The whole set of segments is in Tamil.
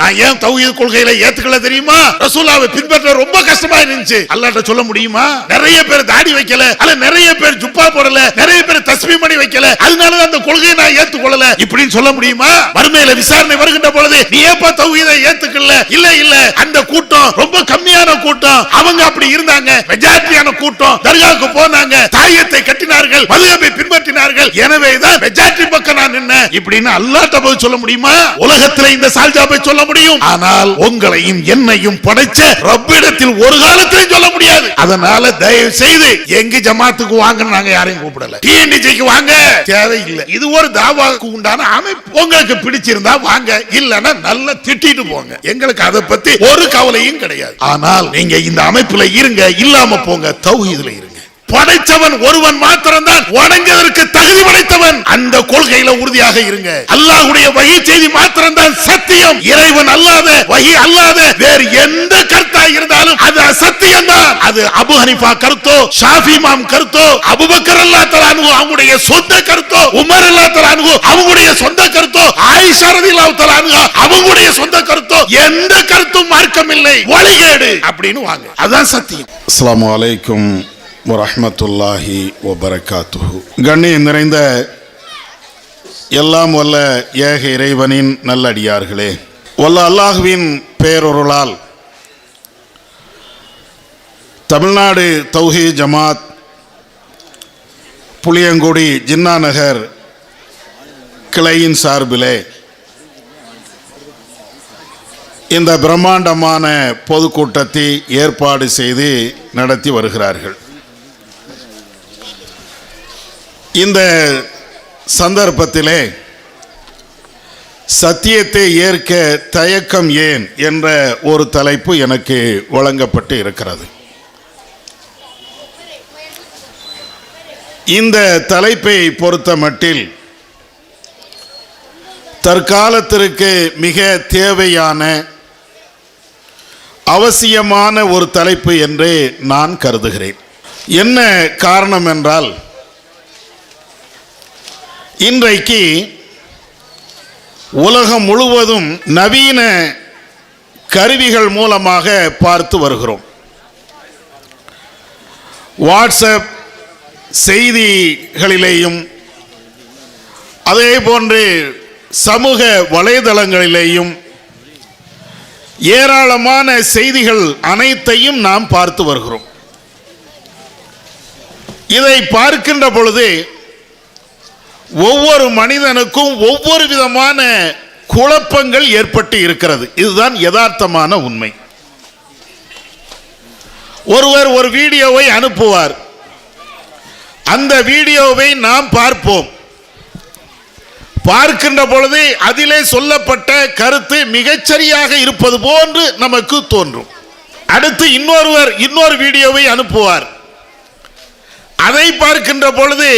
நான் ஏன் தௌஹீத் கொள்கையில ஏத்துக்கல தெரியுமா? ரசூலுல்லாஹ்வை பின்பற்ற ரொம்ப கஷ்டமா இருந்துச்சு. அல்லாஹ்ட்ட சொல்ல முடியுமா? நிறைய பேர் தாடி வைக்கல, அல்ல நிறைய பேர் ஜுப்பா போடல, நிறைய பேர் தஸ்பீஹ் பண்ணி வைக்கல, அதனால அந்த கொள்கையை நான் ஏத்துக்கொள்ளல இப்படின்னு சொல்ல முடியுமா? மறுமையில விசாரணை வருகின்ற பொழுது நீ ஏப்பா தௌஹீதை ஏத்துக்கல? இல்ல இல்ல, அந்த கூட்டம் ரொம்ப கம்மியான கூட்டம், அவங்க அப்படி இருந்தாங்க, மெஜாரிட்டியான கூட்டம் தர்காவுக்கு போனாங்க, தாயத்தை கட்டினார்கள், மதுஹபை பின்பற்றினார்கள், எனவேதான் மெஜாரிட்டி பக்கம் நான் நின்னேன் இப்படின்னு அல்லாஹ்ட்ட போய் சொல்ல முடியுமா? உலகத்துல இந்த சால்ஜாபை சொல்ல முடியும், ஆனால் உங்களையும் என்னையும் படைச்ச ரப்பிடத்தில் ஒரு காலத்திலும் சொல்ல முடியாது. அதனால தயவு செய்து எங்க ஜமாத்துக்கு வாங்க, நாங்க யாரையும் கூப்பிடல, டிஎன்டிஜிக்கு வாங்க தேவையில்லை. இது ஒரு தாவாவுக்கு உண்டான அமைப்பு. உங்களுக்கு பிடிச்சிருந்தா வாங்க, இல்லன்னா நல்லா திட்டிட்டு போங்க, எங்களுக்கு அதை பத்தி ஒரு கவலையும் கிடையாது. ஆனால் நீங்க இந்த அமைப்புல இருங்க, இல்லாம போங்க, தௌஹீதுல இருங்க. படைத்தவன் ஒருவன் மாத்திரம்தான் வணங்குவதற்கு தகுதி படைத்தவன், அந்த கொள்கையில உறுதியாக இருங்க. அல்லாஹ்வுடைய வஹி செய்தி மாத்திரம்தான் சத்தியம், இறைவன் அல்லாத வஹி அல்லாத வேறு எந்த கருத்தா இருந்தாலும் அது அசத்தியம் தான். அது அபு ஹனீஃபா கருத்தோ, ஷாஃபி இமாம் கருத்தோ, அபூபக்கர் ரலியல்லாஹு தஆலா அன்ஹு அவங்களுடைய சொந்த கருத்தோ, உமர் ரலியல்லாஹு தஆலா அன்ஹு அவங்களுடைய சொந்த கருத்தோ, ஆயிஷா ரலியல்லாஹு தஆலா அன்ஹா அவங்களுடைய சொந்த கருத்தோ, எந்த கருத்தும் மார்க்கம் இல்லை, வழிகேடு அப்படின்னு வாங்க, அதான் சத்தியம். அஸ்ஸலாமு அலைக்கும் வரஹ்மத்துல்லாஹி வபரகாத்துஹு. கண்ணியம் நிறைந்த எல்லாம் வல்ல ஏக இறைவனின் நல்லடியார்களே, வல்ல அல்லாஹ்வின் பேரொருளால் தமிழ்நாடு தௌஹீத் ஜமாத் புளியங்குடி ஜின்னா நகர் கிளையின் சார்பிலே இந்த பிரம்மாண்டமான பொதுக்கூட்டத்தை ஏற்பாடு செய்து நடத்தி வருகிறார்கள். இந்த சந்தர்ப்பத்திலே சத்தியத்தை ஏற்க தயக்கம் ஏன் என்ற ஒரு தலைப்பு எனக்கு வழங்கப்பட்டு இருக்கிறது. இந்த தலைப்பை பொறுத்த மட்டில் தற்காலத்திற்கு மிக தேவையான அவசியமான ஒரு தலைப்பு என்றே நான் கருதுகிறேன். என்ன காரணம் என்றால், இன்றைக்கு உலகம் முழுவதும் நவீன கருவிகள் மூலமாக பார்த்து வருகிறோம். வாட்ஸ்அப் செய்திகளிலேயும் அதே போன்று சமூக வலைதளங்களிலேயும் ஏராளமான செய்திகள் அனைத்தையும் நாம் பார்த்து வருகிறோம். இதை பார்க்கின்ற பொழுது ஒவ்வொரு மனிதனுக்கும் ஒவ்வொரு விதமான குழப்பங்கள் ஏற்பட்டு இருக்கிறது. இதுதான் யதார்த்தமான உண்மை. ஒருவர் ஒரு வீடியோவை அனுப்புவார், அந்த வீடியோவை நாம் பார்ப்போம். பார்க்கின்ற பொழுது அதிலே சொல்லப்பட்ட கருத்து மிகச்சரியாக இருப்பது போன்று நமக்கு தோன்றும். அடுத்து இன்னொரு வீடியோவை அனுப்புவார், அதை பார்க்கின்ற பொழுது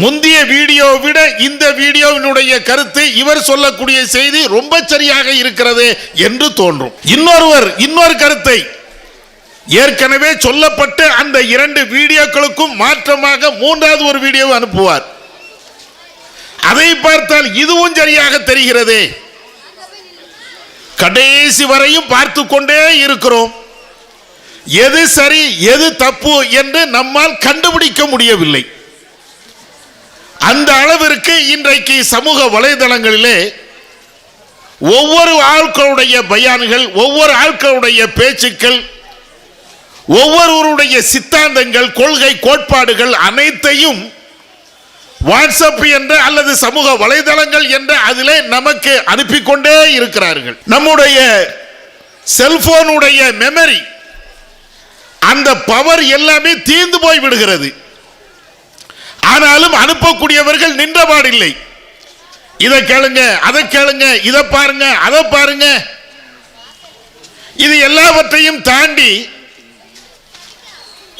முந்தைய வீடியோவை விட இந்த வீடியோவினுடைய கருத்து, இவர் சொல்லக்கூடிய செய்தி ரொம்ப சரியாக இருக்கிறது என்று தோன்றும். இன்னொரு கருத்தை ஏற்கனவே சொல்லப்பட்ட அந்த இரண்டு வீடியோக்களுக்கும் மாற்றமாக மூன்றாவது ஒரு வீடியோவை அனுப்புவார். அதை பார்த்தால் இதுவும் சரியாக தெரிகிறதே. கடைசி வரையும் பார்த்து கொண்டே இருக்கிறோம். எது சரி எது தப்பு என்று நம்மால் கண்டுபிடிக்க முடியவில்லை. அந்த அளவிற்கு இன்றைக்கு சமூக வலைதளங்களிலே ஒவ்வொரு ஆட்களுடைய பயான்கள், ஒவ்வொரு ஆட்களுடைய பேச்சுக்கள், ஒவ்வொருவருடைய சித்தாந்தங்கள், கொள்கை கோட்பாடுகள் அனைத்தையும் வாட்ஸ்அப் என்ற அல்லது சமூக வலைதளங்கள் என்ற அதிலே நமக்கு அனுப்பிக்கொண்டே இருக்கிறார்கள். நம்முடைய செல்போனுடைய மெமரி, அந்த பவர் எல்லாமே தீர்ந்து போய் விடுகிறது. ஆனாலும் அனுப்பக்கூடியவர்கள் நின்றபாடில்லை. இதை கேளுங்க, அதை கேளுங்க, இதை பாருங்க, அதை பாருங்க. இது எல்லாவற்றையும் தாண்டி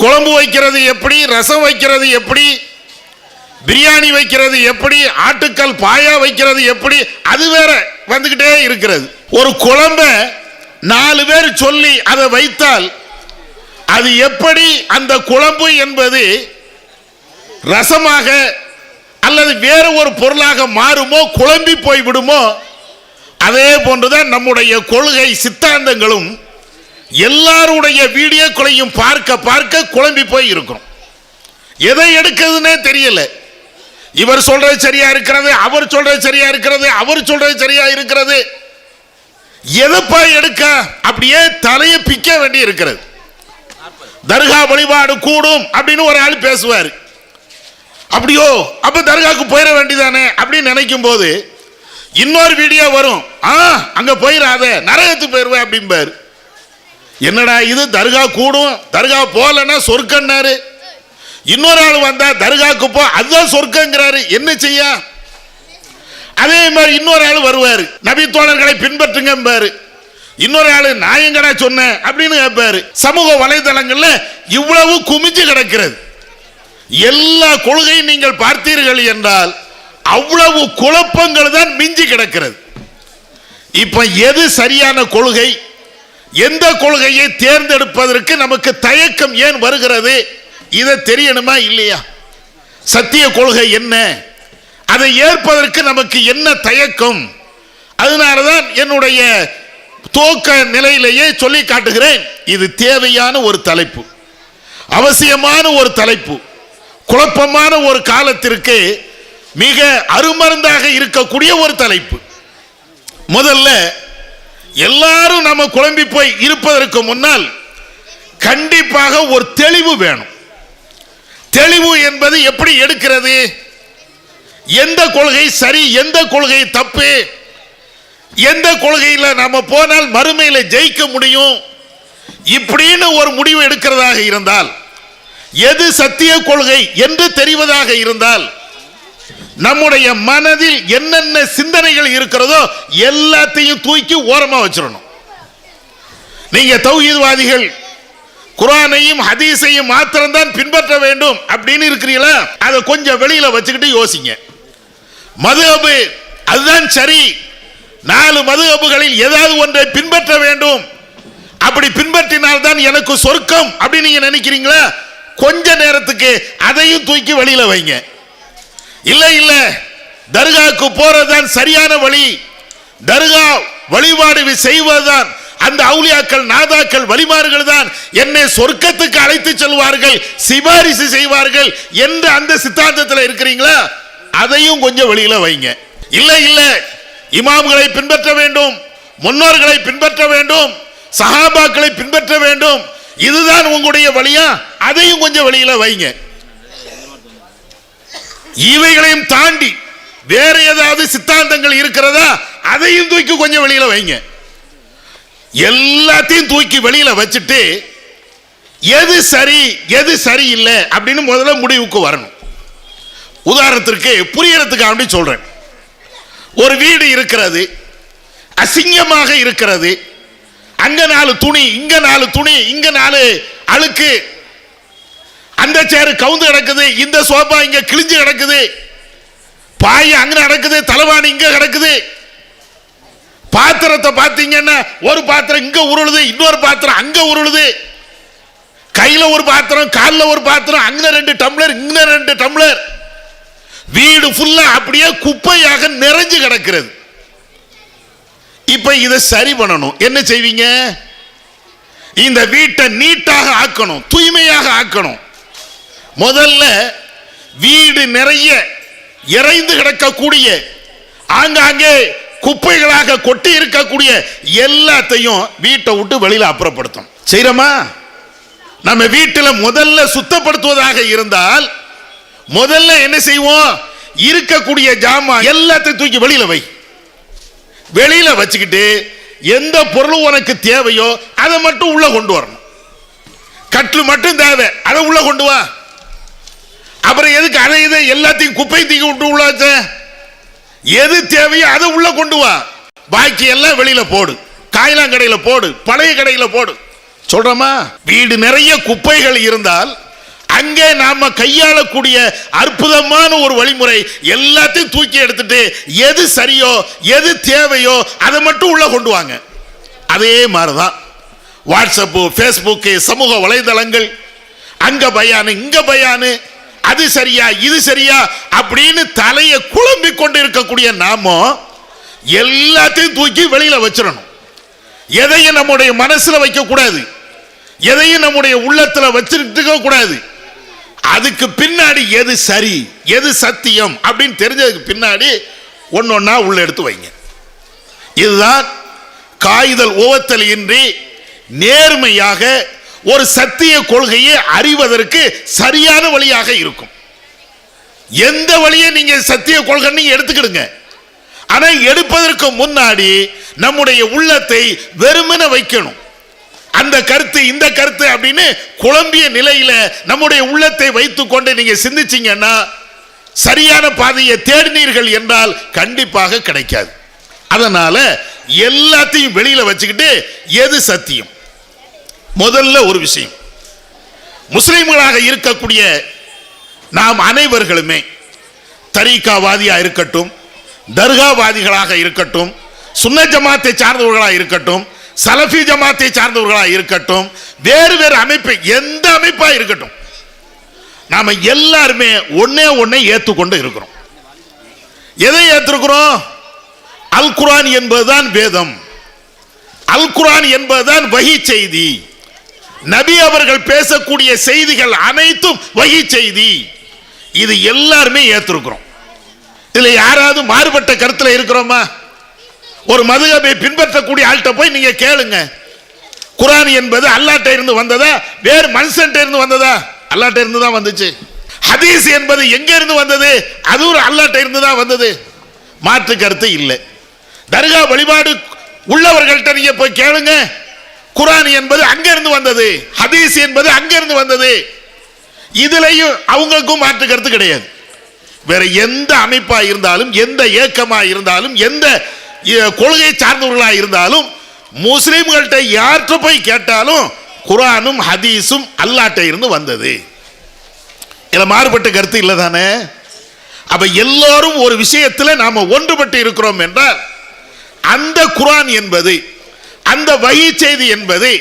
குழம்பு வைக்கிறது எப்படி, ரசம் வைக்கிறது எப்படி, பிரியாணி வைக்கிறது எப்படி, ஆட்டுக்கால் பாயா வைக்கிறது எப்படி, அது வேற வந்துகிட்டே இருக்கிறது. ஒரு குழம்ப 4 பேர் சொல்லி அதை வைத்தால் அது எப்படி அந்த குழம்பு என்பது ரசமாக அல்லது வேறு ஒரு பொருளாக மாறுமோ, குழம்பி போய் விடுமோ, அதே போன்றுதான் நம்முடைய கொள்கை சித்தாந்தங்களும் எல்லாருடைய வீடியோக்களையும் பார்க்க பார்க்க குழம்பி போய் இருக்கும். எதை எடுக்கிறதுனே தெரியல. இவர் சொல்றது சரியா இருக்கிறது, அவர் சொல்றது சரியா இருக்கிறது, அவர் சொல்றது சரியா இருக்கிறது. எதப்பா எடுக்க அப்படியே தலையை பிக்க வேண்டி இருக்கிறது. தர்கா வழிபாடு கூடும் அப்படின்னு ஒரு ஆள் பேசுவார். அப்படியோ அப்ப தர்காவுக்கு போயிட வேண்டியதானே அப்படின்னு நினைக்கும் போது இன்னொரு வீடியோ வரும். அங்க போயிடாத, நரகத்துக்கு போயிருவேன் அப்படிம்பாரு. என்னடா இது, தர்கா கூடும், தர்கா போலன்னா சொர்க்கன்னாரு. இன்னொரு ஆள் வந்தா தர்காவுக்கு போ, அதுதான் சொர்க்கங்கிறாரு. என்ன செய்ய? அதே மாதிரி இன்னொரு ஆள் வருவாரு, நபி தோழர்களை பின்பற்றுங்க. இன்னொரு ஆளு நான் எங்கடா சொன்னேன் அப்படின்னு கேட்பாரு. சமூக வலைதளங்கள்ல இவ்வளவு குமிஞ்சு கிடக்கிறது. எல்லா கொள்கையும் நீங்கள் பார்த்தீர்கள் என்றால் அவ்வளவு குழப்பங்கள் தான் மிஞ்சி கிடக்கிறது. இப்ப எது சரியான கொள்கை, எந்த கொள்கையை தேர்ந்தெடுப்பதற்கு நமக்கு தயக்கம் ஏன் வருகிறது? இதை தெரியணுமா இல்லையா? சத்திய கொள்கை என்ன, அதை ஏற்பதற்கு நமக்கு என்ன தயக்கம்? அதனாலதான் என்னுடைய துவக்க நிலையிலேயே சொல்லி காட்டுகிறேன். இது தேவையான ஒரு தலைப்பு, அவசியமான ஒரு தலைப்பு, குழப்பமான ஒரு காலத்திற்கு மிக அருமருந்தாக இருக்கக்கூடிய ஒரு தலைப்பு. முதல்ல எல்லாரும் நம்ம குழம்பி போய் இருப்பதற்கு முன்னால் கண்டிப்பாக ஒரு தெளிவு வேணும். தெளிவு என்பது எப்படி எடுக்கிறது? எந்த கொள்கை சரி, எந்த கொள்கை தப்பு, எந்த கொள்கையில் நாம போனால் மறுமையில ஜெயிக்க முடியும், இப்படின்னு ஒரு முடிவு எடுக்கிறதாக இருந்தால், எது சத்திய கொள்கை என்று தெரிவதாக இருந்தால், நம்முடைய மனதில் என்னென்ன சிந்தனைகள் இருக்கிறதோ எல்லாத்தையும் தூக்கி ஓரமா வச்சிடணும். நீங்க தௌஹீத்வாதிகள் குர்ஆனையும் ஹதீஸையும் மாத்திரம்தான் பின்பற்ற வேண்டும் அப்படின்னு இருக்கிறீங்களா? அதை கொஞ்சம் வெளியில வச்சுக்கிட்டு யோசிங்க. மதுஹப் அதுதான் சரி, 4 மதுஹப்களில் ஏதாவது ஒன்றை பின்பற்ற வேண்டும், அப்படி பின்பற்றினால்தான் எனக்கு சொர்க்கம் அப்படின்னு நீங்க நினைக்கிறீங்களா? கொஞ்ச நேரத்துக்கு அதையும் தூக்கி வெளியில வைங்க. இல்ல இல்ல, தர்காவுக்கு போறதுதான் சரியான வழி, தர்கா வழிபாடு செய்வதுதான், அந்த அவுலியாக்கள் நாதாக்கள் வழிமார்கள் தான் என்னை சொர்க்கத்துக்கு அழைத்து செல்வார்கள், சிபாரிசு செய்வார்கள் என்று அந்த சித்தாந்தத்தில் இருக்கிறீங்களா? அதையும் கொஞ்சம் வெளியில வைங்க. இல்ல இல்ல, இமாம்களை பின்பற்ற வேண்டும், முன்னோர்களை பின்பற்ற வேண்டும், சஹாபாக்களை பின்பற்ற வேண்டும், இதுதான் உங்களுடைய வழியா? அதையும் கொஞ்சம் வெளியில வைங்க. இவைகளையும் தாண்டி வேற ஏதாவது சித்தாந்தங்கள் இருக்கிறதா? அதையும் தூக்கி கொஞ்சம் வெளியில வைங்க. எல்லாத்தையும் தூக்கி வெளியில வச்சுட்டு எது சரி எது சரியில்லை அப்படின்னு முதல்ல முடிவுக்கு வரணும். உதாரணத்திற்கு புரியறதுக்கு அப்படி சொல்றேன். ஒரு வீடு இருக்கிறது, அசிங்கமாக இருக்கிறது, அங்க 4 துணி, இங்க 4 துணி, இங்க 4 அழுக்கு, அந்த சேரு கவுந்து கிடக்குது, இந்த சோபா இங்க கிழிஞ்சு கிடக்குது, பாய் அங்க நடக்குது, தலைவாணி இங்க கிடக்குது. பாத்திரத்தை பார்த்தீங்கன்னா ஒரு பாத்திரம் இங்க உருளுது, இன்னொரு பாத்திரம் அங்க உருளுது, கையில ஒரு பாத்திரம், காலில் ஒரு பாத்திரம், அங்க 2 டம்ளர், இங்க 2 டம்ளர், வீடு ஃபுல்லா அப்படியே குப்பையாக நிறைஞ்சு கிடக்கிறது. இப்ப இதை சரி பண்ணணும். என்ன செய்வீங்க? இந்த வீட்டை நீட்டாக ஆக்கணும், தூய்மையாக ஆக்கணும். முதல்ல வீடு நிறைய இறைந்து கிடக்கக்கூடிய, ஆங்காங்கே குப்பைகளாக கொட்டி இருக்கக்கூடிய எல்லாத்தையும் வீட்டை விட்டு வெளியில அப்புறப்படுத்தும். செய்யறோமா? நம்ம வீட்டில் முதல்ல சுத்தப்படுத்துவதாக இருந்தால் முதல்ல என்ன செய்வோம்? இருக்கக்கூடிய ஜாமான் எல்லாத்தையும் தூக்கி வெளியில வை. வெளியில வச்சுக்கிட்டு எந்த பொருள் உனக்கு தேவையோ அதை மட்டும் உள்ள கொண்டு வரணும். கட்டில் மட்டும் தேவை, அதை உள்ள கொண்டு வா. அப்புறம் எதுக்கு அதை இதை எல்லாத்தையும் குப்பை தூக்கி விட்டு உள்ள வச்ச? எது தேவையோ அதை உள்ள கொண்டு வா, பாக்கி எல்லாம் வெளியில போடு, காய்லாங்கடையில போடு, பழைய கடையில போடு. சொல்றோமா? வீடு நிறைய குப்பைகள் இருந்தால் அங்கே நாம கையாளக்கூடிய அற்புதமான ஒரு வழிமுறை, எல்லாத்தையும் தூக்கி எடுத்துட்டு எது சரியோ எது தேவையோ அதை மட்டும் உள்ள கொண்டு வாங்க. அதே மாதிரிதான் வாட்ஸ்அப், ஃபேஸ்புக், சமூக வலைதளங்கள், அங்க பயானு இங்க பயானு, அது சரியா இது சரியா அப்படின்னு தலையை குழம்பிக் கொண்டு இருக்கக்கூடிய நாமோ எல்லாத்தையும் தூக்கி வெளியில வச்சிடணும். எதையும் நம்முடைய மனசுல வைக்க கூடாது, எதையும் நம்முடைய உள்ளத்துல வச்சிருக்க கூடாது. அதுக்கு பின்னாடி எது சரி எது சத்தியம் அப்படின்னு தெரிஞ்சதுக்கு பின்னாடி ஒன்னொன்னா உள்ள எடுத்து வைங்க. இதுதான் காய்தல் ஓவத்தல் இன்றி நேர்மையாக ஒரு சத்திய கொள்கையை அறிவதற்கு சரியான வழியாக இருக்கும். எந்த வழியை நீங்க சத்திய கொள்கை நீங்க எடுத்துக்கிடுங்க. ஆனா எடுப்பதற்கு முன்னாடி நம்முடைய உள்ளத்தை வெறுமன வைக்கணும். அந்த கருத்து இந்த கருத்து அப்படின்னு குழம்பிய நிலையில நம்முடைய உள்ளத்தை வைத்துக் கொண்டு நீங்க சிந்திச்சீங்கன்னா சரியான பாதையை தேடினீர்கள் என்றால் கண்டிப்பாக கிடைக்காது. அதனால எல்லாத்தையும் வெளியில வச்சுக்கிட்டு எது சத்தியம். முதல்ல ஒரு விஷயம், முஸ்லிம்களாக இருக்கக்கூடிய நாம் அனைவர்களுமே தரீகாவாதியா இருக்கட்டும், தர்காவாதிகளாக இருக்கட்டும், சுன்ன ஜமாத்தை சார்ந்தவர்களாக இருக்கட்டும், சலஃபி ஜமாத்தை சார்ந்தவர்களாக இருக்கட்டும், வேறு வேறு அமைப்பு எந்த அமைப்பா இருக்கட்டும், நாம எல்லாருமே ஒன்னே ஏற்றுக்கொண்டு இருக்கிறோம். எதை ஏற்றுக்கிறோம்? அல் குர்ஆன் என்பதுதான் வேதம், அல் குர்ஆன் என்பதுதான் வஹி செய்தி. நபி அவர்கள் பேசக்கூடிய செய்திகள் அனைத்தும் வஹி செய்தி. இது எல்லாருமே ஏற்றிருக்கிறோம். இதுல யாராவது மாறுபட்ட கருத்துல இருக்கிறோமா? ஒரு மதுஹபை பின்பற்றக்கூடிய ஆள்கிட்ட போய் நீங்க கேளுங்க, குர்ஆன் என்பது அல்லாஹ்ட்ட இருந்து வந்ததா வேறு மனுஷன்ட்ட இருந்து வந்ததா? அல்லாஹ்ட்ட இருந்து தான் வந்துச்சு. ஹதீஸ் என்பது எங்க இருந்து வந்தது? அதுவும் அல்லாஹ்ட்ட இருந்து தான் வந்தது. மாற்று கருத்து இல்லை. தர்கா வழிபாடு உள்ளவர்கள்ட்ட நீங்க போய் கேளுங்க, குர்ஆன் என்பது அங்க இருந்து வந்தது, ஹதீஸ் என்பது அங்க இருந்து வந்தது. இதுலயும் அவங்களுக்கும் மாற்று கருத்து கிடையாது. வேற எந்த அமைப்பா இருந்தாலும், எந்த இயக்கமா இருந்தாலும், எந்த கொள்கை சார்ந்தவர்களா இருந்தாலும், முஸ்லிம்கள்ட்ட யார்கிட்ட போய் கேட்டாலும் குர்ஆனும் ஹதீஸும் அல்லாஹ்ட்ட இருந்து வந்தது. இதுல மாறுபட்ட கருத்து இல்லை தானே? அப்ப எல்லாரும் ஒரு விஷயத்துல நாம ஒன்றுபட்டு இருக்கிறோம் என்றால் அந்த குர்ஆன் என்பது, அந்த வஹி செய்தி என்பது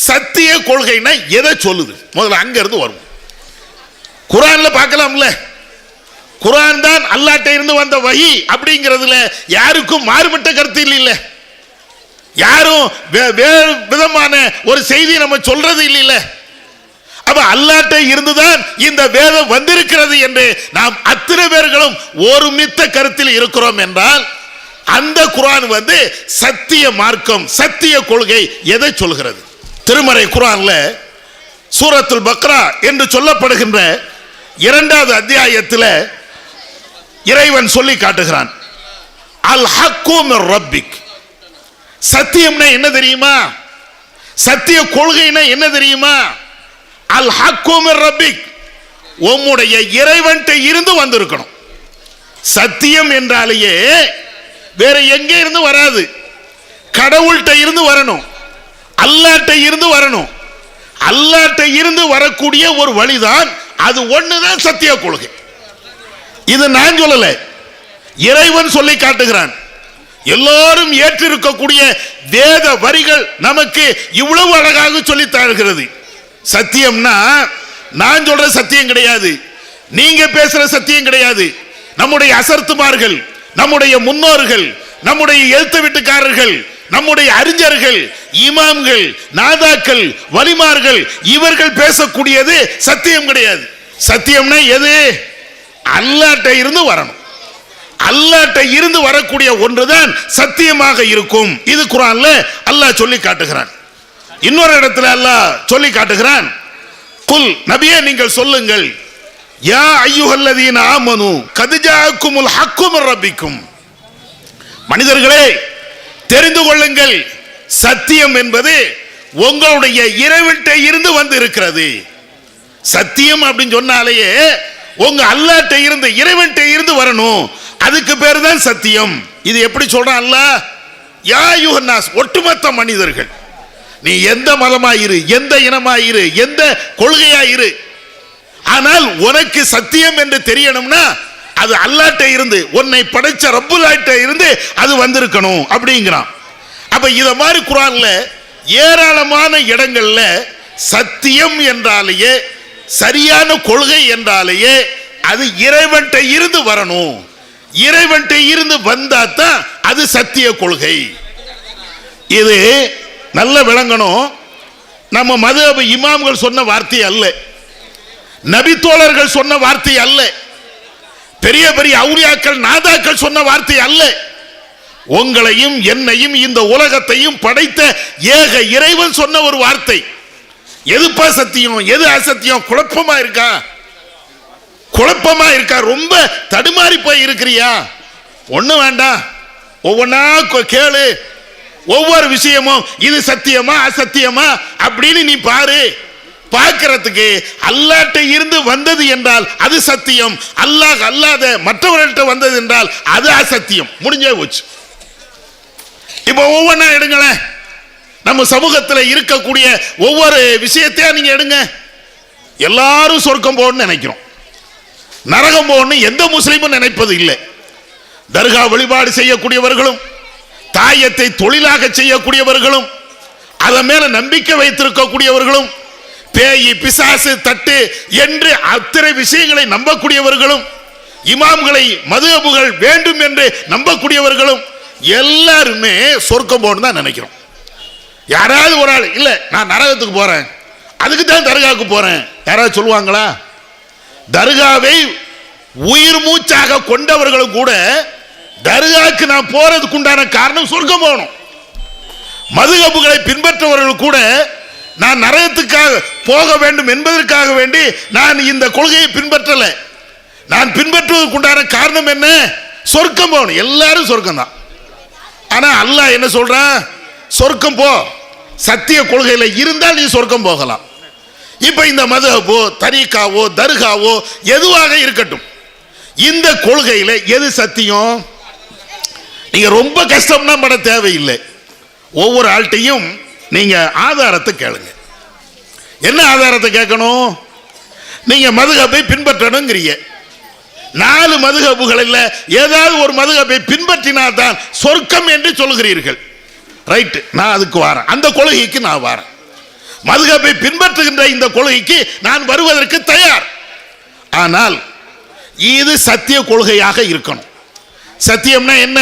சத்திய கொள்கைனா எதை சொல்லுது? முதல்ல அங்க இருந்து வரும். குர்ஆன்ல பார்க்கலாம்ல, குர்ஆன் தான் அல்லாஹ்ட்ட இருந்து வந்த வஹி அப்படிங்கிறதுல யாருக்கும் மாறுபட்ட கருத்து இல்லை. யாரும் வேறு விதமான ஒரு செய்தி நம்ம சொல்றது இல்லை. அப்ப அல்லாஹ்ட்ட இருந்துதான் இந்த வேதம் வந்திருக்கிறது என்று நாம் அத்தனை பேர்களும் ஒருமித்த கருத்தில் இருக்கிறோம் என்றால் அந்த குர்ஆன் வந்து சத்திய மார்க்கம், சத்திய கொள்கை எதை சொல்கிறது? திருமறை குர்ஆன்ல சூரத்துல் பக்ரா என்று சொல்லப்படுகின்ற 2வது அத்தியாயத்தில் இறைவன் சொல்லி காட்டுகிறான், அல் ஹக்கு மிர் ரப்பிக். சத்தியம்னா என்ன தெரியுமா? சத்திய கொள்கைனா என்ன தெரியுமா? அல் ஹக்கு மிர் ரப்பிக், உம்முடைய இறைவன்கிட்ட இருந்து வந்திருக்கணும். சத்தியம் என்றாலேயே வேற எங்க இருந்து வராது, கடவுள்கிட்ட இருந்து வரணும், அல்லாஹ்ட்ட இருந்து வரணும். அல்லாஹ்ட்ட இருந்து வரக்கூடிய ஒரு வழிதான், அது ஒண்ணுதான் சத்திய கொள்கை. இது நான் சொல்லல, இறைவன் சொல்லி காட்டுகிறான். எல்லாரும் ஏற்றிருக்கக்கூடிய வேத வரிகள் நமக்கு இவ்வளவு அழகாக சொல்லி தருகிறது. சத்தியம்னா நான் சொல்ற சத்தியம் கிடையாது, நீங்க பேசுற சத்தியம் கிடையாது. நம்முடைய அசர்த்துமார்கள், நம்முடைய முன்னோர்கள், நம்முடைய எழுத்து வீட்டுக்காரர்கள், நம்முடைய அறிஞர்கள், இமாம்கள், நாதாக்கள், வலிமார்கள், இவர்கள் பேசக்கூடியது சத்தியம் கிடையாது. சத்தியம்னா எது? அல்லாஹ்ட்ட இருந்து வரணும். அல்லாஹ்ட்ட இருந்து வரக்கூடிய ஒன்றுதான் சத்தியமாக இருக்கும். இது குர்ஆன்ல அல்லாஹ் சொல்லி காட்டுகிறான். இன்னொரு இடத்துல அல்லாஹ் சொல்லி காட்டுகிறான், குல், நபியே நீங்கள் சொல்லுங்கள், யா அய்யுஹல்லதீன ஆமனு கத் ஜாஅக்குமுல் ஹக்கு மிர் ரப்பிக்கும். மனிதர்களே தெரிந்து கொள்ளுங்கள், சத்தியம் என்பது உங்களுடைய இறைவன்கிட்ட இருந்து வந்து இருக்கிறது. சத்தியம் அப்படின்னு சொன்னாலேயே உங்க அல்லாஹ்ட்ட இருந்து, இறைவன்கிட்ட இருந்து வரணும். அதுக்கு பேர் தான் சத்தியம். இது எப்படி சொல்றான் அல்லாஹ்? யா அய்யுஹன்னாஸ், ஒட்டுமொத்த மனிதர்கள், நீ எந்த மதமாயிரு, எந்த இனமாயிரு, எந்த கொள்கையாயிரு, ஆனால் உனக்கு சத்தியம் என்று தெரியணும்னா அது அல்லாஹ்ட்ட இருந்து, உன்னை படைச்ச ரப்புல்லாஹ்ட்ட இருந்து அது வந்திருக்கணும் அப்படிங்கிறான். அப்ப இத மாதிரி குர்ஆன்ல ஏராளமான இடங்கள்ல சத்தியம் என்றாலேயே, சரியான கொள்கை என்றாலேயே அது இறைவன்கிட்ட இருந்து வரணும். இறைவன்கிட்ட இருந்து வந்தாதான் அது சத்திய கொள்கை. இது நல்ல விளங்கணும். நம்ம மதுஹப் இமாம்கள் சொன்ன வார்த்தை அல்ல, நபித்தோழர்கள் சொன்ன வார்த்தை அல்ல, பெரிய பெரிய அவுலியாக்கள் நாதாக்கள் சொன்ன வார்த்தை அல்ல. உங்களையும் என்னையும் இந்த உலகத்தையும் படைத்த ஏக இறைவன் சொன்ன ஒரு வார்த்தை. எதுப்பா சத்தியம் எது அசத்தியம்? குழப்பமா இருக்கா? குழப்பமா இருக்கா? ரொம்ப தடுமாறி போய் இருக்கிறியா? ஒண்ணு வேண்டாம், ஒவ்வொன்னா கேளு. ஒவ்வொரு விஷயமும் இது சத்தியமா அசத்தியமா அப்படின்னு நீ பாரு. பார்க்கிறதுக்கு அல்லாஹ்ட்ட இருந்து வந்தது என்றால் அது சத்தியம், அல்லாஹ் அல்லாத மற்றவர்கள்ட்ட வந்தது என்றால் அது அசத்தியம். முடிஞ்சே போச்சு. இப்போ ஒவ்வொன்றா எடுங்களேன். நம்ம சமூகத்தில் இருக்கக்கூடிய ஒவ்வொரு விஷயத்தையா நீங்க எடுங்க. எல்லாரும் சொர்க்கம் போகணும்னு நினைக்கிறோம், நரகம் போகணும் எந்த முஸ்லீமும் நினைப்பது இல்லை. தர்கா வழிபாடு செய்யக்கூடியவர்களும், தாயத்தை தொழிலாக செய்யக்கூடியவர்களும், அதன் மேல நம்பிக்கை வைத்திருக்கக்கூடியவர்களும், பேய் பிசாசு தட்டு என்று அத்தனை விஷயங்களை நம்பக்கூடியவர்களும், இமாம்களை மதுஹபுகள் வேண்டும் என்று நம்பக்கூடியவர்களும் எல்லாருமே சொர்க்கம் போகணும் தான் நினைக்கிறோம். யாராவது ஒரு ஆள் இல்ல நான் நரகத்துக்கு போறேன், அதுக்கு தான் தர்காவுக்கு போறேன், யாராவது சொல்லுவாங்களா? தர்காவை உயிர் மூச்சாக கொண்டவர்களும் கூட தர்காவுக்கு நான் போறதுக்கு உண்டான காரணம் சொர்க்கம் போகணும். மதுஹபுகளை பின்பற்றவர்கள் கூட நான் நரகத்துக்காக போக வேண்டும் என்பதற்காக வேண்டி நான் இந்த கொள்கையை பின்பற்றல. நான் பின்பற்றுவதற்கு உண்டான காரணம் என்ன? சொர்க்கம் போகணும். எல்லாரும் சொர்க்கம் தான். ஆனா அல்லாஹ் என்ன சொல்றான்? சொர்க்கம் போ, சத்திய கொள்கையில இருந்தால் நீ சொர்க்கம் போகலாம். இப்ப இந்த மதுஹபோ தரீகாவோ தர்காவோ எதுவாக இருக்கட்டும், இந்த கொள்கையில எது சத்தியம்? நீங்க ரொம்ப கஷ்டம்னா பட தேவையில்லை. ஒவ்வொரு ஆள்கிட்டையும் நீங்க ஆதாரத்தை கேளுங்க. என்ன ஆதாரத்தை கேட்கணும்? நீங்க மதுஹபை பின்பற்றணுங்கிறீங்க. 4 மதுஹபுகளில் ஏதாவது ஒரு மதுஹபை பின்பற்றினால்தான் சொர்க்கம் என்று சொல்கிறீர்கள். ரைட், நான் அதுக்கு வரேன், அந்த கொள்கைக்கு நான் வரேன். மதுஹபை பின்பற்றுகின்ற இந்த கொள்கைக்கு நான் வருவதற்கு தயார். ஆனால் இது சத்திய கொள்கையாக இருக்கணும். சத்தியம்னா என்ன?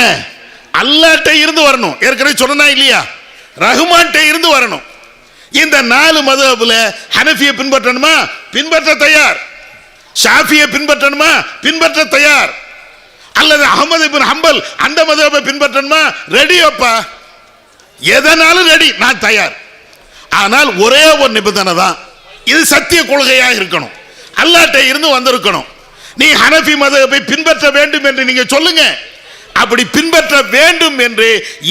அல்லாஹ்ட்ட இருந்து வரணும். ஏற்கனவே சொன்னா இல்லையா, ரஹ்மான்ட்ட இருந்து வரணும். இந்த 4 மதுஹபுல ஹனஃபியை பின்பற்றணுமா? பின்பற்ற தயார். ஷாஃபியை பின்பற்றணுமா? பின்பற்ற தயார். அல்லது அஹ்மது இப்னு ஹம்பல் அந்த மதுஹபை பின்பற்றணுமா? ரெடி அப்பா, எதனாலும் ரெடி, நான் தயார். ஆனால் ஒரே ஒரு நிபந்தனை தான், இது சத்திய கொள்கையாக இருக்கணும், அல்லாஹ்ட்ட இருந்து வந்திருக்கணும். நீ ஹனஃபி மதுஹபை பின்பற்ற வேண்டும் என்று நீங்க சொல்லுங்க. அப்படி பின்பற்ற வேண்டும் என்று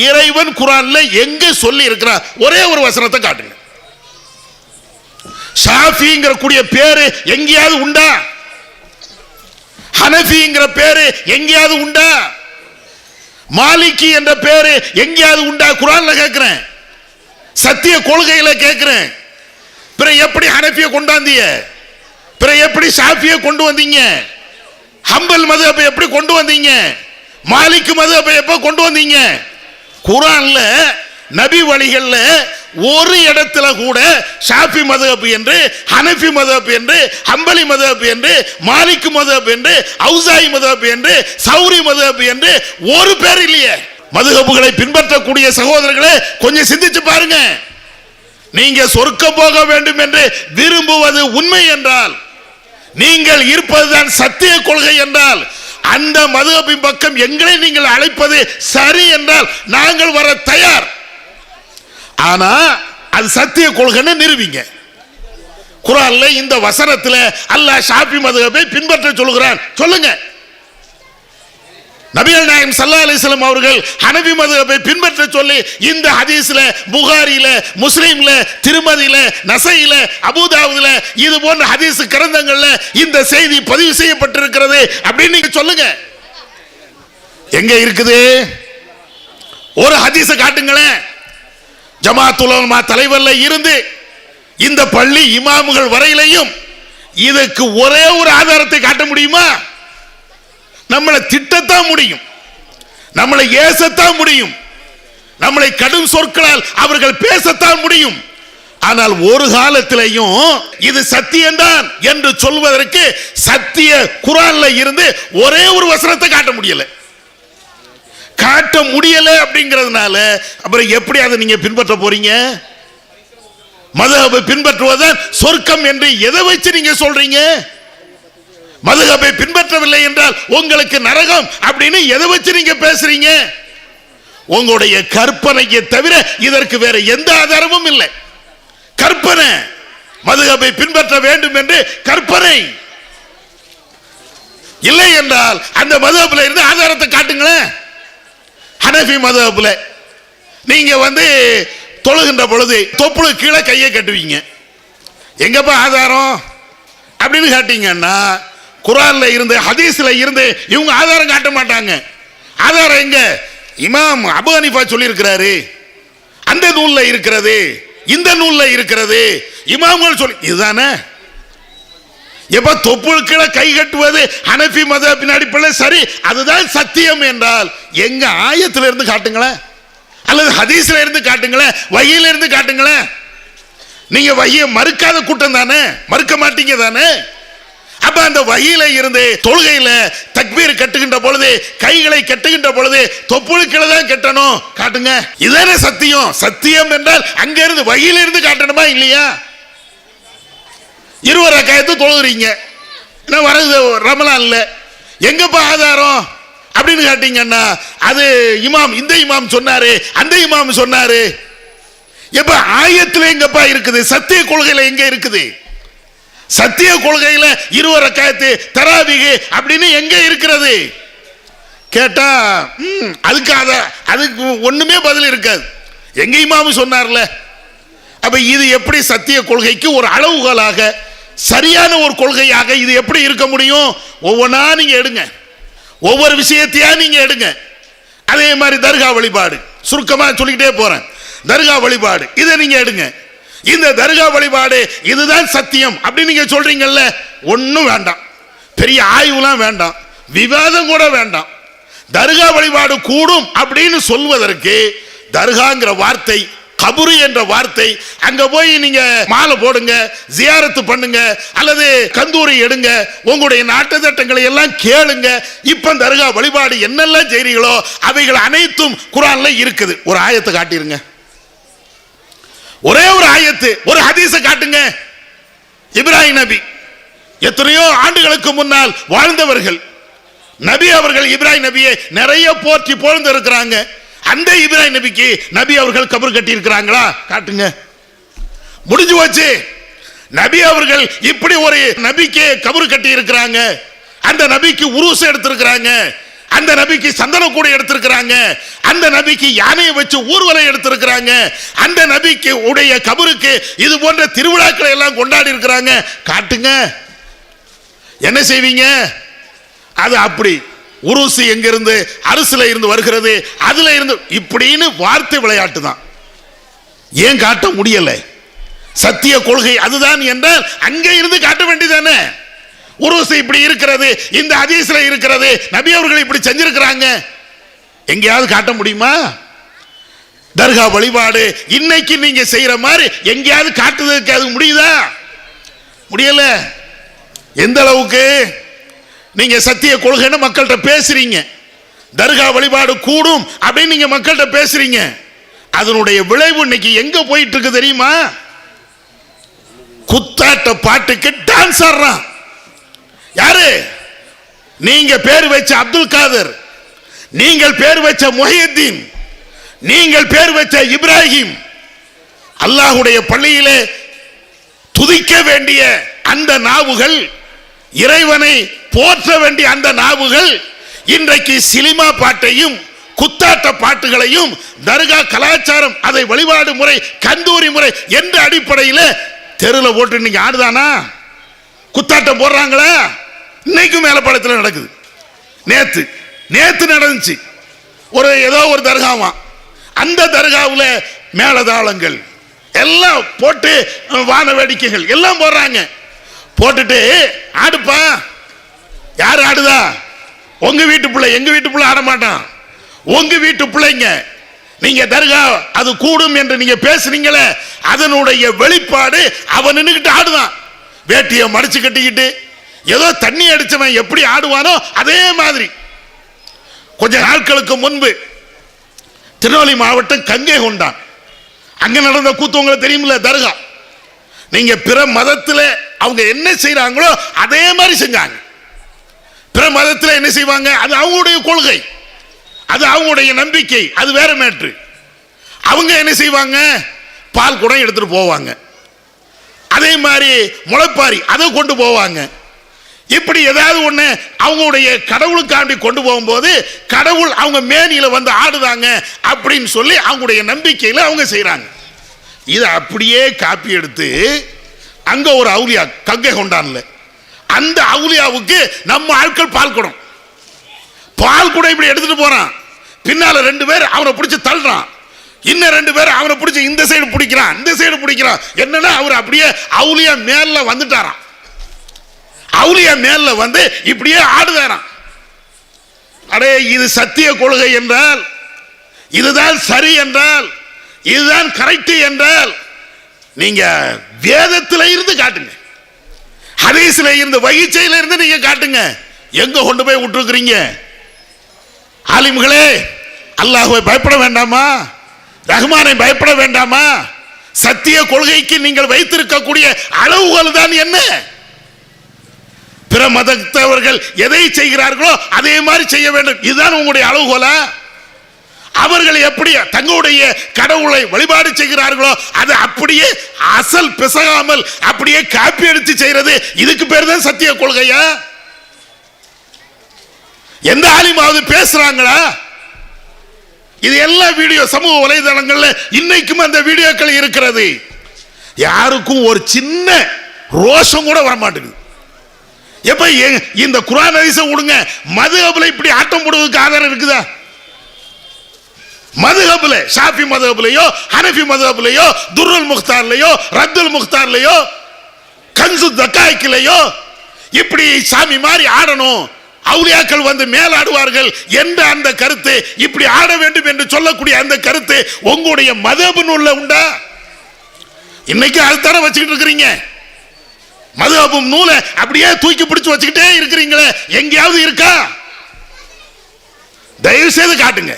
இறைவன் குர்ஆன்ல எங்க சொல்லி இருக்கிறார்? ஒரே ஒரு வசனத்தை காட்டுங்க. ஷாஃபிங்கிற கூடிய பேரு எங்கேயாவது உண்டா? ஹனஃபிங்கிற பேரு எங்கேயாவது உண்டா? மாலிகி என்ற பேரு எங்கேயாவது உண்டா? குர்ஆன்ல கேட்கிறேன், சத்திய கொள்கையில கேட்கிறேன். பிற எப்படி ஹனஃபியை கொண்டாந்தீங்க? பிற எப்படி ஷாஃபியை கொண்டு வந்தீங்க? ஹம்பல் மதுஹபை எப்படி கொண்டு வந்தீங்க? மாலிக் மதுஹபை எப்ப கொண்டு வந்தீங்க? குர்ஆன்ல நபி வழிகள்ல ஒரு இடத்துல கூட ஷாஃபி மதுஹப் என்று, ஹனஃபி மதுஹப் என்று, ஹம்பலி மதுஹப் என்று, மாலிக் மதுஹப் என்று, ஔசாஇ மதுஹப் என்று, சௌரி மதுஹப் என்று ஒரு பேர் இல்லையே. மதுஹபுகளை பின்பற்றக்கூடிய சகோதரர்களே கொஞ்சம் சிந்திச்சு பாருங்க. நீங்க சொர்க்கம் போக வேண்டும் என்று விரும்புவது உண்மை என்றால், நீங்கள் இருப்பதுதான் சத்திய கொள்கை என்றால், அந்த மதுஹபின் பக்கம் எங்களை நீங்கள் அழைப்பது சரி என்றால் நாங்கள் வர தயார். ஆனா அது சத்திய கொள்கைன்னு நிரூபிங்க. குர்ஆன்ல இந்த வசனத்துல அல்லாஹ் ஷாஃபி மதுஹபை பின்பற்ற சொல்கிறான், சொல்லுங்க. நபிகள் நாயகம் ஸல்லல்லாஹு அலைஹி வஸல்லம் அவர்கள் ஹனஃபி மதுஹபை பின்பற்ற சொல்லி இந்த ஹதீஸ்ல, புகாரில, முஸ்லிம்ல, திருமதியில, நசையில, அபூதாவுதுல இது போன்ற ஹதீஸ் கிரந்தங்கள்ல இந்த செய்தி பதிவு செய்யப்பட்டிருக்கிறது அப்படின்னு நீங்க சொல்லுங்க. எங்க இருக்குது? ஒரு ஹதீஸை காட்டுங்களேன். ஜமாத்துல் உலமா தலைவர்ல இருந்து இந்த பள்ளி இமாமுகள் வரையிலையும் இதுக்கு ஒரே ஒரு ஆதாரத்தை காட்ட முடியுமா? நம்மளை திட்டத்தான் முடியும், நம்மளை ஏசத்தான் முடியும், நம்மளை கடும் சொற்களால் அவர்கள் பேசத்தான் முடியும். ஆனால் ஒரு காலத்திலையும் இது சத்தியம்தான் என்று சொல்வதற்கு சத்திய குர்ஆன்ல இருந்து ஒரே ஒரு வசனத்தை காட்ட முடியல. அப்படிங்கிறதுனால அப்புறம் எப்படி அதை நீங்க பின்பற்ற போறீங்க? மதுஹபை பின்பற்றுவதுதான் சொர்க்கம் என்று எதை வச்சு நீங்க சொல்றீங்க? மதுஹபை பின்பற்றவில்லை என்றால் உங்களுக்கு நரகம் அப்படின்னு எதை வச்சு நீங்க பேசுறீங்க? உங்களுடைய கற்பனையை தவிர இதற்கு வேற எந்த ஆதாரமும் இல்லை. கற்பனை, மதுஹபை பின்பற்ற வேண்டும் என்று கற்பனை. இல்லை என்றால் அந்த மதுஹபில் இருந்து ஆதாரத்தை காட்டுங்களேன். ஹனஃபி மதுஹபில் நீங்க தொழுகின்ற பொழுது தொப்புளு கீழே கையை கட்டுவீங்க. எங்கப்பா ஆதாரம் அப்படின்னு காட்டீங்கன்னா குர்ஆன்ல இருந்து ஹதீஸ்ல இருந்து இவங்க ஆதாரம் காட்ட மாட்டாங்க. ஆதாரம் எங்க? இமாம் அபூ ஹனீஃபா சொல்லி இருக்கிறாரு, அந்த நூல்ல இருக்கிறது, இந்த நூல்ல இருக்கிறது, இமாம்கள் சொல்லி, இதுதானே. எப்ப தொப்புளுக்குள்ள கை கட்டுவது ஹனஃபி மதுஹபின் அடிப்படையில் சரி, அதுதான் சத்தியம் என்றால் எங்க ஆயத்துல இருந்து காட்டுங்களேன், அல்லது ஹதீஸ்ல இருந்து காட்டுங்களேன், வஹீல இருந்து காட்டுங்களேன். நீங்க வஹீயை மறுக்காத கூட்டம் தானே, மறுக்க மாட்டீங்க தானே. அப்ப அந்த வஹீல இருந்து தொழுகையில தக்பீர் கட்டுகின்ற பொழுது, கைகளை கட்டுகின்ற பொழுது தொப்புளுக்குள்ள தான் கட்டணும், காட்டுங்க. இதுதானே சத்தியம். சத்தியம் என்றால் அங்க இருந்து வஹீல இருந்து காட்டணுமா இல்லையா? 20 ரக்காயத்து தொழுகிறீங்க, என்ன வரது ரமலான்ல, எங்கப்பா ஆதாரம் அப்படின்னு கேட்டீங்கன்னா அது இமாம், இந்த இமாம் சொன்னாரு, அந்த இமாம் சொன்னாரு. எப்ப ஆயத்துல எங்கப்பா இருக்குது? சத்திய கொள்கையில எங்க இருக்குது? சத்திய கொள்கையில 20 ரக்காயத்து தராவீஹ் அப்படின்னு எங்க இருக்கிறது கேட்டா அதுக்கு ஒண்ணுமே பதில் இருக்காது. எங்க இமாம் சொன்னார்ல. அப்ப இது எப்படி சத்திய கொள்கைக்கு ஒரு அளவுகோலாக, சரியான ஒரு கொள்கையாக இது எப்படி இருக்க முடியும்? ஒவ்வொன்றா நீங்க எடுங்க, ஒவ்வொரு விஷயத்தையா நீங்க எடுங்க. அதே மாதிரி தர்கா வழிபாடு, சுருக்கமா சொல்லிக்கிட்டே போறேன். தர்கா வழிபாடு இதை நீங்க எடுங்க. இந்த தர்கா வழிபாடு இதுதான் சத்தியம் அப்படின்னு நீங்க சொல்றீங்கல்ல, ஒன்னும் வேண்டாம், பெரிய ஆய்வுலாம் வேண்டாம், விவாதம் கூட வேண்டாம். தர்கா வழிபாடு கூடும் அப்படின்னு சொல்வதற்கு தர்காங்கிற வார்த்தை, கபரு என்ற வார்த்தை, அங்க போய் நீங்க மாலை போடுங்க, ஜியாரத்து பண்ணுங்க, அல்லது கந்தூரி எடுங்க, உங்களுடைய நாட்டு திட்டங்களை எல்லாம் கேளுங்க. இப்ப தர்கா வழிபாடு என்னெல்லாம் செய்றீங்களோ அவைகள் அனைத்தும் குர்ஆன்ல இருக்குது. ஒரு ஆயத்தை காட்டிருங்க, ஒரே ஒரு ஆயத்து, ஒரு ஹதீஸை காட்டுங்க. இப்ராஹிம் நபி எத்தனையோ ஆண்டுகளுக்கு முன்னால் வாழ்ந்தவர்கள், நபி அவர்கள் இப்ராஹிம் நபியை நிறைய போற்றி புகழ்ந்து இருக்கிறாங்க. அந்த இப்ராஹிம் நபிக்கு நபி அவர்கள் கபர் கட்டி இருக்கிறாங்களா? காட்டுங்க. முடிஞ்சு போச்சு. நபி அவர்கள் இப்படி ஒரு நபிக்கு கபர் கட்டி இருக்கிறாங்க, அந்த நபிக்கு உருசு எடுத்திருக்கிறாங்க, அந்த நபிக்கு சந்தன கூட எடுத்திருக்கிறாங்க, அந்த நபிக்கு யானையை வச்சு ஊர்வலம் எடுத்திருக்கிறாங்க, அந்த நபிக்கு உடைய கபருக்கு இது போன்ற திருவிழாக்களை எல்லாம் கொண்டாடி இருக்கிறாங்க. காட்டுங்க. என்ன செய்வீங்க? அது அப்படி உருசு எங்கிருந்து, அரசுல இருந்து வருகிறது, அதுல இருந்து இப்படின்னு வார்த்தை விளையாட்டு தான். ஏன் காட்ட முடியல? சத்திய கொள்கை அதுதான் என்றால் அங்கே இருந்து காட்ட வேண்டியதானே. உருசு இப்படி இருக்கிறது, இந்த ஹதீஸ்ல இருக்கிறது, நபி அவர்கள் இப்படி செஞ்சிருக்கிறாங்க, எங்கேயாவது காட்ட முடியுமா? தர்கா வழிபாடு இன்னைக்கு நீங்க செய்யற மாதிரி எங்கேயாவது காட்டுறதுக்கு அது முடியுதா? முடியல. எந்த அளவுக்கு நீங்க சத்திய கொள்கைன்னு மக்கள்கிட்ட பேசுறீங்க, தர்கா வழிபாடு கூடும் அப்படின்னு நீங்க மக்கள்கிட்ட பேசுறீங்க, அதனுடைய விளைவு இன்னைக்கு எங்க போயிட்டு இருக்கு தெரியுமா? குத்தாட்ட பாட்டுக்கு டான்ஸ் ஆடுறான். யாரு? நீங்க பேர் வச்ச அப்துல் காதர், நீங்கள் பேர் வச்ச முஹியுத்தீன், நீங்கள் பேர் வச்ச இப்ராஹிம், அல்லாஹ்வுடைய பள்ளியிலே துதிக்க வேண்டிய அந்த நாவுகள், இறைவனை போற்ற வேண்டிய அந்த நாவுகள் இன்றைக்கு சினிமா பாட்டையும் குத்தாட்ட பாட்டுகளையும் தர்கா கலாச்சாரம், அதை வழிபாடு முறை, கந்தூரி முறை என்ற அடிப்படையில் தெருவில் போட்டு இன்னைக்கு ஆடுதானா? குத்தாட்டம் போடுறாங்களா? இன்னைக்கும் மேலப்பாளையத்தில் நடக்குது. நேத்து நடந்துச்சு. ஏதோ ஒரு தர்காவா, அந்த தர்காவில் மேலதாளங்கள் எல்லாம் போட்டு வான வேடிக்கைகள் எல்லாம் போடுறாங்க. போட்டுட்டு ஆடுப்பா. யார் ஆடுதா? உங்க வீட்டு பிள்ளை. எங்க வீட்டு பிள்ளை ஆட மாட்டான். உங்க வீட்டு பிள்ளைங்க நீங்க தர்கா அது கூடும் என்று நீங்க பேசுறீங்களே, அதனுடைய வெளிப்பாடு அவன் நின்னுக்கிட்டு ஆடுதான், வேட்டியை மடிச்சு கட்டிக்கிட்டு ஏதோ தண்ணி அடிச்சவன் எப்படி ஆடுவானோ அதே மாதிரி. கொஞ்ச நாட்களுக்கு முன்பு திருநெல்வேலி மாவட்டம் கங்கை கொண்டான், அங்க நடந்த கூத்து உங்களுக்கு தெரியுமில்ல, தர்கா. நீங்க பிற மதத்தில் அவங்க என்ன செய்யறாங்களோ அதே மாதிரி செஞ்சாங்க. பிற மதத்தில் என்ன செய்வாங்க, அது அவங்களுடைய கொள்கை, அது அவங்களுடைய நம்பிக்கை, அது வேற மேட்ரு. அவங்க என்ன செய்வாங்க, பால் குடம் எடுத்துட்டு போவாங்க, அதே மாதிரி முளைப்பாரி அதை கொண்டு போவாங்க. இப்படி ஏதாவது ஒண்ணு அவங்களுடைய கடவுளுக்காண்டி கொண்டு போகும்போது கடவுள் அவங்க மேனியில வந்து ஆடுதாங்க அப்படின்னு சொல்லி அவங்களுடைய நம்பிக்கையில அவங்க செய்யறாங்க. இதை அப்படியே காப்பி எடுத்து அங்க ஒரு அவுலியா கங்கை கொண்டான்ல, அந்த அவுலியாவுக்கு நம்ம ஆட்கள் பால் குடம் இப்படி எடுத்துட்டு போறான். பின்னால 2 பேர் அவனை பிடிச்சு தள்ளுறான், இன்னும் 2 பேர் அவனை பிடிச்சு இந்த சைடு பிடிக்கிறான், இந்த சைடு பிடிக்கிறான். என்னன்னா அவர் அப்படியே அவுலியா மேல வந்துட்டாராம், அவுலியா மேல வந்து இப்படியே ஆடுதாராம். அடே, இது சத்திய கொள்கை என்றால், இதுதான் சரி என்றால், இதுதான் கரெக்ட் என்றால் நீங்க வேதத்தில இருந்து காட்டுங்க, ஹதீஸ்ல இருந்து, வகிச்சையில இருந்து நீங்க காட்டுங்க. எங்க கொண்டு போய் விட்டுருக்கிறீங்க? ஆலிம்களே, அல்லாஹ்வை பயப்பட வேண்டாமா? ரஹ்மானை பயப்பட வேண்டாமா? சத்திய கொள்கைக்கு நீங்கள் வைத்திருக்கக்கூடிய அளவுகள் தான் என்ன? பிற மதத்தவர்கள் எதை செய்கிறார்களோ அதே மாதிரி செய்ய வேண்டும், இதுதான் உங்களுடைய அளவுகோலா? அவர்கள் எப்படி தங்களுடைய கடவுளை வழிபாடு செய்கிறார்களோ அதை அப்படியே அசல் பிசகாமல் அப்படியே காப்பி அடித்து செய்யறது, இதுக்கு பேர் தான் சத்திய கொள்கையா? எந்த ஆலிமாவது பேசுறாங்களா? இது எல்லா வீடியோ சமூக வலைதளங்கள்ல இன்னைக்கும் அந்த வீடியோக்கள் இருக்கிறது. யாருக்கும் ஒரு சின்ன ரோஷம் கூட வர மாட்டேங்குது. எப்ப இந்த குர்ஆன் ஹதீஸை விடுங்க, மதுஹப்ல இப்படி ஆட்டம் போடுவதற்கு ஆதாரம் இருக்குதா? மதுஹப்ல, ஷாஃபி மதுஹப்லயோ ஹனஃபி மதுஹப்லயோ துர்ருல் முக்தார்லயோ ரத்துல் முக்தார்லயோ கன்சு தக்காய்க்கிலையோ இப்படி சாமி மாதிரி ஆடணும், அவுலியாக்கள் வந்து மேலாடுவார்கள் என்ற அந்த கருத்து, இப்படி ஆட வேண்டும் என்று சொல்லக்கூடிய அந்த கருத்து உங்களுடைய மதுஹப் நூல்ல உண்டா? இன்னைக்கு அதுதானே வச்சுக்கிட்டு இருக்கிறீங்க. மதுஹப் நூலை அப்படியே தூக்கி பிடிச்சு வச்சுக்கிட்டே இருக்கிறீங்களே, எங்கேயாவது இருக்கா? தயவு செய்து காட்டுங்க.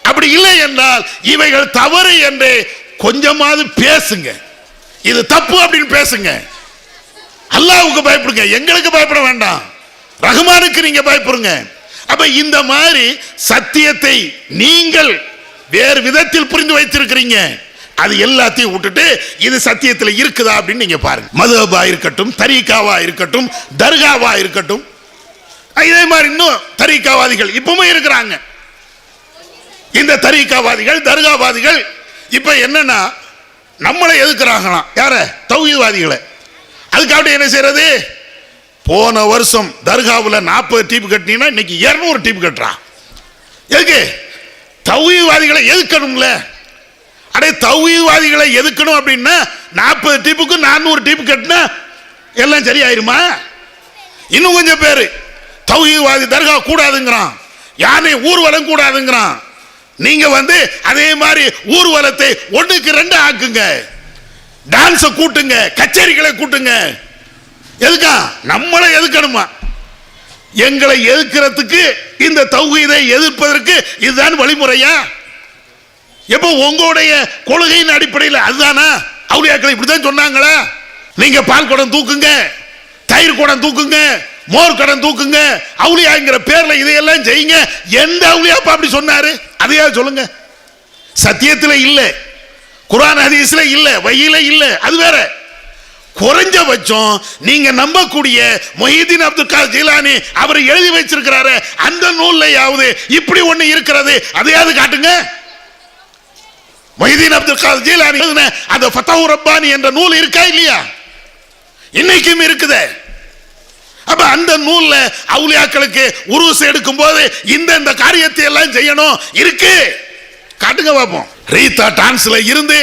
அப்படி இல்லை என்றால் இவைகள் தவறு என்று கொஞ்சமாவது பேசுங்க, இது தப்பு அப்படின்னு பேசுங்க. அல்லாஹ்வுக்கு பயப்படுங்க, எங்களுக்கு பயப்பட வேண்டாம், ரஹ்மானுக்கு நீங்க பயப்படுங்க. அப்ப இந்த மாதிரி சத்தியத்தை நீங்கள் வேறு விதத்தில் புரிந்து வைத்திருக்கிறீங்க, அது எல்லாத்தையும் விட்டுட்டு இது சத்தியத்தில் இருக்குதா அப்படின்னு நீங்க பாருங்க. மதுஹபா இருக்கட்டும், தரீகாவா இருக்கட்டும், தர்காவா இருக்கட்டும், இதே மாதிரி இன்னும் தரீகாவாதிகள் இப்பவுமே இருக்கிறாங்க. இந்த தரீகாவாதிகள் தர்காவாதிகள் இப்ப என்னன்னா நம்மளை எதுக்குறாங்களாம், யார? தௌஹீத்வாதிகளை. அதுக்காக என்ன செய்யறது? போன வருஷம் தர்காவில் 40 டீப் கட்டினீங்கன்னா இன்னைக்கு 200 டீப் கட்டுறான். எதுக்கு? தௌஹீத்வாதிகளை எதுக்கணும்ல. அடே, தௌஹீத்வாதிகளை எதுக்கணும் அப்படின்னா 40 டீப்புக்கு 400 டீப் கட்டினா எல்லாம் சரியாயிருமா? இன்னும் கொஞ்சம் பேரு தௌஹீத்வாதி தர்கா கூடாதுங்கிறான், யானை ஊர்வலம் கூடாதுங்கிறான். நீங்க வந்து அதே மாதிரி ஊர்வலத்தை 1க்கு 2 ஆக்குங்க, டான்ஸ கூட்டுங்க, கச்சேரிகளை கூட்டுங்க. எதுக்கா? நம்மளை எதுக்கணுமா? எங்களை எதிர்க்கிறதுக்கு, இந்த தௌஹீதை எதிர்ப்பதற்கு இதுதான் வழிமுறையா? எப்போ உங்களுடைய கொள்கையின் அடிப்படையில் அதுதானா? அவுலியாக்கள் இப்படிதான் சொன்னாங்களா? நீங்க பால் குடம் தூக்குங்க, தயிர் குடம் தூக்குங்க, மோர் கடன் தூக்குங்க, அவுலியாங்கிற பேர்ல இதையெல்லாம் செய்யுங்க. எந்த அவுலியாப்பா அப்படி சொன்னாரு? அதையா சொல்லுங்க. சத்தியத்தில் இல்ல, குர்ஆன் ஹதீஸ்ல இல்ல, வஹீல இல்ல, அது வேற. குறைஞ்சபட்சம் நீங்க நம்பக்கூடிய முஹிதீன் அப்துல் காதர் ஜீலானி அவர் எழுதி வச்சிருக்கிறாரு, அந்த நூல்லையாவது இப்படி ஒண்ணு இருக்கிறது, அதையாவது காட்டுங்க. முஹிதீன் அப்துல் காதர் ஜீலானி எழுதின அந்த ஃபதஹு ரப்பானி என்ற நூல் இருக்கா இல்லையா? இன்னைக்கும் இருக்குது. அப்ப அந்த நூல்ல அவுலியாக்களுக்கு உருஸ் எடுக்கும் போது இந்த காரியத்தை எல்லாம் செய்யணும் இருக்கு, காட்டுங்க பாப்போம். ரீதா டான்ஸ்ல இருந்து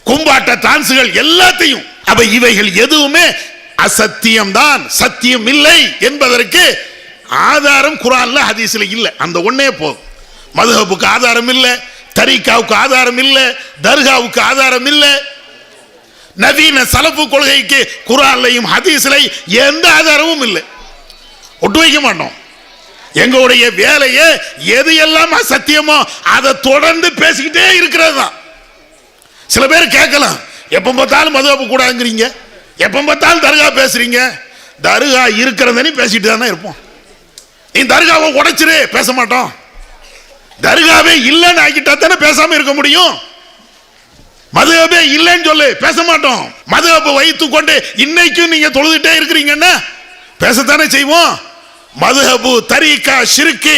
கும்பாட்ட டான்ஸ்கள் எல்லாத்தையும், அப்ப இவைகள் எதுவுமே அசத்தியம் தான், சத்தியம் இல்லை என்பதற்கு ஆதாரம் குர்ஆன்ல ஹதீஸ்ல இல்ல. அந்த ஒண்ணே போதும். மதுஹபுக்கு ஆதாரம் இல்ல, தரீகாவுக்கு ஆதாரம் இல்லை, தர்காவுக்கு ஆதாரம் இல்லை. நவீன சலப்பு கொள்கைக்கு குர்ஆன்லையும் ஹதீஸ்லையும் எந்த ஆதாரமும் இல்லை. ஒட்டு வைக்க மாட்டோம். எங்களுடைய வேலையை எது எல்லாம் சத்தியமோ அதை தொடர்ந்து பேசிக்கிட்டே இருக்கிறது தான். சில பேர் கேட்கலாம், எப்ப பார்த்தாலும் மதுஹப் கூடாதுங்கிறீங்க, எப்ப பார்த்தாலும் தர்கா பேசுறீங்க. தர்கா இருக்கிறதனி பேசிட்டு தானே இருப்போம். நீ தர்காவை உடைச்சிரு, பேச மாட்டோம். தர்காவே இல்லைன்னு ஆக்கிட்டா தானே பேசாம இருக்க முடியும். மதுஹபே இல்லைன்னு சொல்லு, பேச மாட்டோம். மதுஹபை வைத்துக் கொண்டு இன்னைக்கும் நீங்க தொழுதுட்டே இருக்கிறீங்கன்னா பேசத்தானே செய்வோம். மதுஹபு, தரீகா, ஷிர்கு,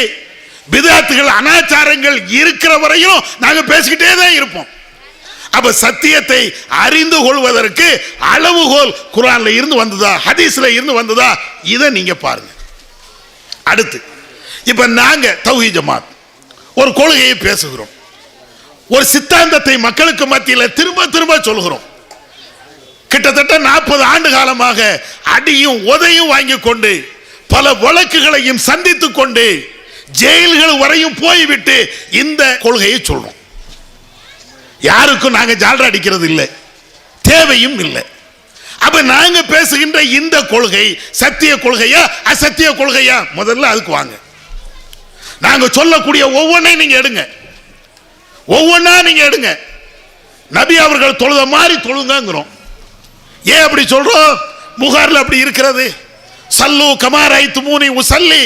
பிதஅத்துகள், அனாச்சாரங்கள் இருக்கிற வரையும் நாங்க பேசிக்கிட்டே தான் இருப்போம். அப்ப சத்தியத்தை அறிந்து கொள்வதற்கு அளவுகோல் குர்ஆன்ல இருந்து வந்ததா, ஹதீஸ்ல இருந்து வந்ததா, இதை நீங்க பாருங்க. அடுத்து இப்ப நாங்க தௌஹீத் ஜமாத் ஒரு கொள்கையை பேசுகிறோம், ஒரு சித்தாந்தத்தை மக்களுக்கு மத்தியில் திரும்ப திரும்ப சொல்கிறோம். கிட்டத்தட்ட 40 ஆண்டு காலமாக அடியும் உதையும் வாங்கி கொண்டு பல வழக்குகளையும் சந்தித்துக் கொண்டு ஜெயில்கள் வரையும் போய்விட்டு இந்த கொள்கையை சொல்றோம். யாருக்கும் நாங்க ஜால்ரா அடிக்கிறது இல்லை, தேவையும் இல்லை. அப்ப நாங்க பேசுகின்ற இந்த கொள்கை சத்திய கொள்கையா அசத்திய கொள்கையா? முதல்ல அதுக்கு வாங்க. நாங்க சொல்லக்கூடிய ஒவ்வொன்றையும் நீங்க எடுங்க, ஒவ்வொன்னா நீங்க எடுங்க. நபி அவர்கள் தொழுத மாதிரி தொழுங்கிறோம். ஏன் அப்படி சொல்றோம்? புகார்ல அப்படி இருக்கிறது. சல்லு கமாரைத்துமூனி உசல்லி,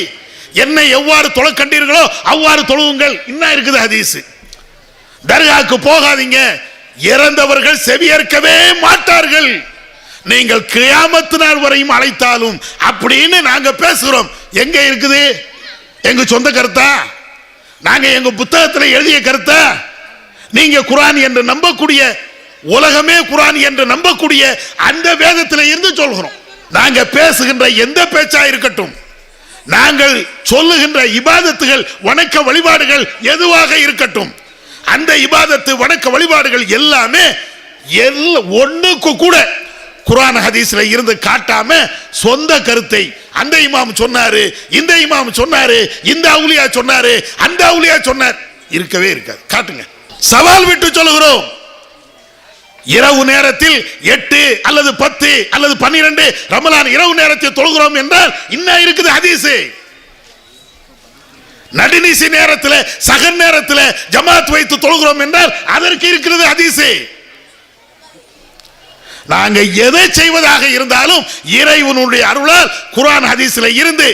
என்னை எவ்வாறு தொழ கண்டீர்களோ அவ்வாறு தொழுவுங்கள். இன்னும் இருக்குது ஹதீஸ். தர்காவுக்கு போகாதீங்க, இறந்தவர்கள் செவியேற்கவே மாட்டார்கள், நீங்கள் கியாமத்து நாள் வரையும் அழைத்தாலும் அப்படின்னு நாங்க பேசுகிறோம். எங்க இருக்குது? எங்க சொந்த கருத்தா? நாங்க எங்க புத்தகத்தில் எழுதிய கருத்தா? நீங்க குர்ஆன் என்று நம்பக்கூடிய, உலகமே குர்ஆன் என்று நம்பக்கூடிய அந்த வேதத்தில் இருந்து சொல்கிறோம். நாங்க பேசுகின்ற எந்த பேச்சா இருக்கட்டும், நாங்கள் சொல்லுகின்ற இபாதத்துகள், வணக்க வழிபாடுகள் எதுவாக இருக்கட்டும், அந்த இபாதத்து வணக்க வழிபாடுகள் எல்லாமே ஒண்ணுக்கு கூட குர்ஆன் ஹதீஸ்ல இருந்து காட்டாம சொந்த கருத்தை அந்த இமாம் சொன்னாரு, இந்த இமாம் சொன்னாரு, இந்த அவுலியா சொன்னாரு, அந்த அவுலியா சொன்னார், இருக்கவே இருக்காது. காட்டுங்க. சவால் விட்டு சொல்லுகிறோம். இரவு நேரத்தில் 8 அல்லது 10 அல்லது 12 ரமலான் இரவு நேரத்தில் தொழுகிறோம் என்றால் இன்னும் இருக்குது ஹதீஸ். நடுநிசி நேரத்தில், சகர் நேரத்தில் ஜமாத் வைத்து தொழுகிறோம் என்றால் அதற்கு இருக்கிறது ஹதீஸ். நாங்க எதை செய்வதாக இருந்தாலும் இறைவனுடைய அருளால் குர்ஆன் ஹதீஸ்ல இருந்து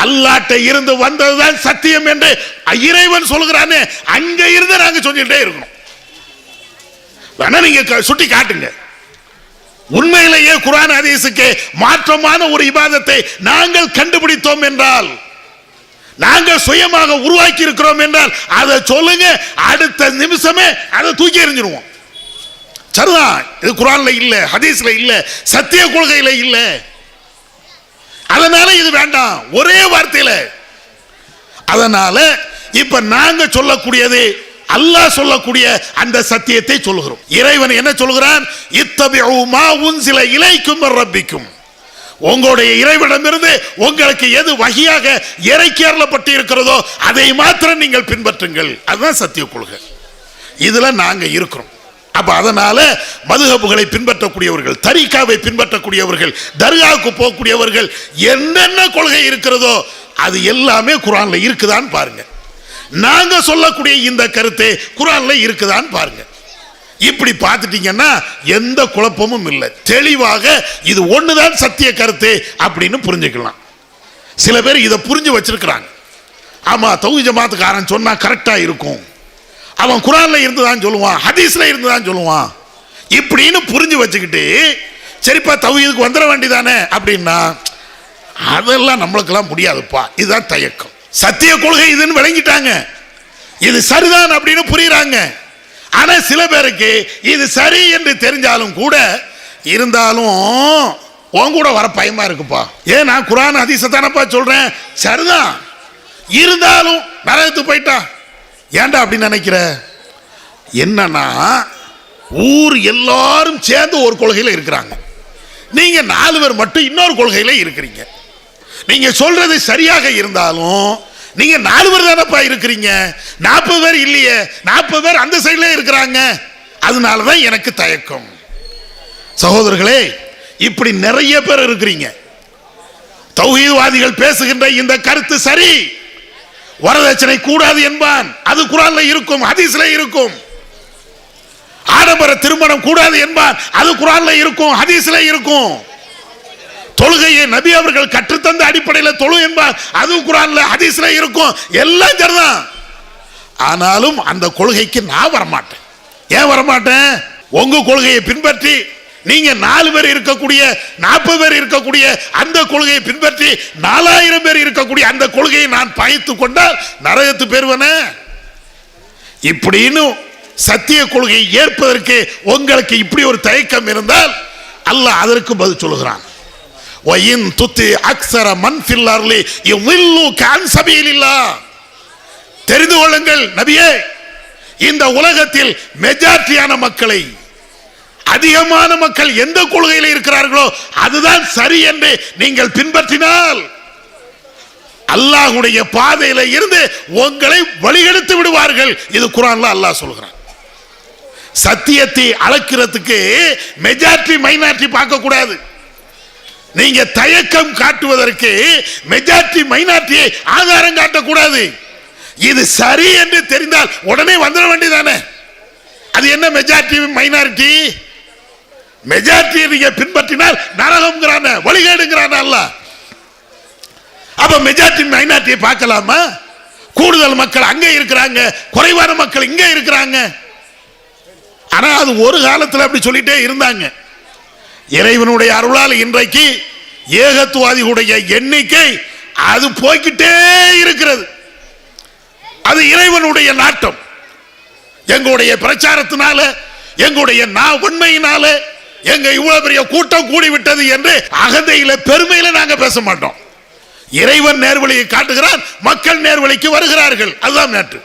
அல்லாஹ்ட்ட இருந்து வந்ததுதான் சத்தியம் என்று இறைவன் சொல்கிறானே, அங்க இருந்து நாங்க சொல்லிட்டே இருக்கணும். வேணா நீங்க சுட்டி காட்டுங்க. உண்மையிலேயே குர்ஆன் ஹதீஸுக்கு மாற்றமான ஒரு இபாதத்தை நாங்கள் கண்டுபிடித்தோம் என்றால், நாங்கள் சுயமாக உருவாக்கி இருக்கிறோம் என்றால் அதை சொல்லுங்க. அடுத்த நிமிஷமே அதை தூக்கி எறிஞ்சிருவோம். சரிதான், இது குர்ஆன்ல இல்ல, ஹதீஸ்ல இல்ல, சத்திய கொள்கையில இல்ல, அதனால இது வேண்டாம் ஒரே வார்த்தையில. அதனால இப்ப நாங்க சொல்லக்கூடியது அல்லாஹ் சொல்லக்கூடிய அந்த சத்தியத்தை சொல்கிறோம். இறைவன் என்ன சொல்கிறான்? இத்தபிஉ மா உன்சில இலைக்கும் மிர் ரப்பிக்கும், உங்களுடைய இறைவனிடமிருந்து உங்களுக்கு எது வஹியாக இறக்கி அருளப்பட்டு இருக்கிறதோ அதை மாத்திரம் நீங்கள் பின்பற்றுங்கள். அதுதான் சத்திய கொள்கை. இதுல நாங்க இருக்கிறோம். அப்ப அதனால மதுஹபுகளை பின்பற்றக்கூடியவர்கள், தரீகாவை பின்பற்றக்கூடியவர்கள், தர்காவுக்கு போகக்கூடியவர்கள் என்னென்ன கொள்கை இருக்கிறதோ அது எல்லாமே குர்ஆன்ல இருக்குதான்னு பாருங்க. நாங்க சொல்லக்கூடிய இந்த கருத்து குர்ஆன்ல இருக்குதான்னு பாருங்க. இப்படி பார்த்துட்டீங்கன்னா எந்த குழப்பமும் இல்லை. தெளிவாக இது ஒண்ணுதான் சத்திய கருத்து அப்படின்னு புரிஞ்சுக்கலாம். சில பேர் இதை புரிஞ்சு வச்சிருக்கிறாங்க. ஆமா, தௌஹீத் ஜமாத்துக்காரன் சொன்னா கரெக்டா இருக்கும், அவன் குர்ஆன்ல இருந்து தான் சொல்லுவான், ஹதீஸ்ல இருந்து தான் சொல்லுவான் இப்படின்னு புரிஞ்சு வச்சுக்கிட்டு சரிப்பா தௌஹீதுக்கு வந்துட வேண்டியதானே அப்படின்னா அதெல்லாம் நம்மளுக்கெல்லாம் முடியாதுப்பா. இதுதான் தயக்கம். சத்திய கொள்கை இதுன்னு விளங்கிட்டாங்க, இது சரிதான் அப்படின்னு புரியுறாங்க. ஆனா சில பேருக்கு இது சரி என்று தெரிஞ்சாலும் கூட இருந்தாலும் உன் கூட வர பயமா இருக்குப்பா. ஏன் நான் குர்ஆன் ஹதீஸை தானப்பா சொல்றேன், சரிதான், இருந்தாலும் நரகத்துக்கு போயிட்டா ஏன்டா அப்படின்னு நினைக்கிற? என்னன்னா ஊர் எல்லாரும் சேர்ந்து ஒரு கொள்கையில இருக்கிறாங்க, நீங்க 4 பேர் மட்டும் இன்னொரு கொள்கையில இருக்கிறீங்க. நீங்க சொல்றது சரியாக இருந்தாலும் நீங்க 4 பேர் தானப்பா இருக்கிறீங்க, 40 பேர் இல்லையே, 40 பேர் அந்த சைடுல இருக்கிறாங்க. அதனாலதான் எனக்கு தயக்கம். சகோதரர்களே, இப்படி நிறைய பேர் இருக்கிறீங்க. தௌஹீத்வாதிகள் பேசுகின்ற இந்த கருத்து சரி. வரதட்சணை கூடாது என்பான், அது குர்ஆன்ல இருக்கும், ஹதீஸ்ல இருக்கும். ஆடம்பர திருமணம் கூடாது என்பான், அது குர்ஆன்ல இருக்கும், ஹதீஸ்ல இருக்கும். தொழுகையை நபி அவர்கள் கற்றுத்தந்த அடிப்படையில் தொழு என்பார், அது குர்ஆன்ல ஹதீஸ்ல இருக்கும். எல்லாம் சரிதான். ஆனாலும் அந்த கொள்கைக்கு நான் வரமாட்டேன். ஏன் வரமாட்டேன்? உங்க கொள்கையை பின்பற்றி நீங்க 4 பேர் இருக்கக்கூடிய 40 பேர் இருக்கக்கூடிய அந்த கொள்கையை பின்பற்றி 4000 பேர் இருக்கக்கூடிய அந்த கொள்கையை நான் பகைத்து கொண்டால் நரகத்து பெறுவனே. இப்படின்னு சத்திய கொள்கையை ஏற்பதற்கு உங்களுக்கு இப்படி ஒரு தயக்கம் இருந்தால் அல்லாஹ் அதற்கு பதில் சொல்கிறான். வயின் துத்தி அக்ஸர மன் ஃபில் அர்லி யுதில்லுக அன் சபீலில்லாஹ். தெரிந்து கொள்ளுங்கள் நபியே, இந்த உலகத்தில் மெஜாரிட்டியான மக்களை, அதிகமான மக்கள் எந்த கொள்கையில் இருக்கிறார்களோ அதுதான் சரி என்று நீங்கள் பின்பற்றினால் அல்லாஹ்வுடைய பாதையில இருந்து உங்களை வழிகெடுத்து விடுவார்கள். இது குர்ஆன்ல அல்லாஹ் சொல்கிறான். சத்தியத்தை அளக்கிறதுக்கு மெஜாரிட்டி மைனாரிட்டி பார்க்க கூடாது. நீங்க தயக்கம் காட்டுவதற்கு மெஜாரிட்டி மைனாரிட்டியை ஆதாரம் காட்டக்கூடாது. இது சரி என்று தெரிந்தால் உடனே வந்துட வேண்டியதானே. அது என்ன மெஜாரிட்டி மைனாரிட்டி? மெஜாரிட்டியை நீங்க பின்பற்றினால் நரகம்ங்கறான, வழிகேடுங்கறான அல்லாஹ். அப்ப மெஜாரிட்டி மைனாரிட்டியை பார்க்கலாமா? கூடுதல் மக்கள் அங்கே இருக்கிறாங்க, குறைவான மக்கள் இங்கே இருக்கிறாங்க. ஆனா அது ஒரு காலத்தில் அப்படி சொல்லிட்டே இருந்தாங்க. இறைவனுடைய அருளால் இன்றைக்கு ஏகத்துவாதிகளுடைய எண்ணிக்கை அது போய்கிட்டே இருக்கிறது. அது இறைவனுடைய நாட்டம். எங்களுடைய பிரச்சாரத்தினால, எங்களுடைய உண்மையினால எங்க இவ்வளவு பெரிய கூட்டம் கூடிவிட்டது என்று அகந்தையில பெருமையில நாங்க பேச மாட்டோம். இறைவன் நேர்வழியை காட்டுகிறான், மக்கள் நேர்வழிக்கு வருகிறார்கள். அதுதான் நேற்று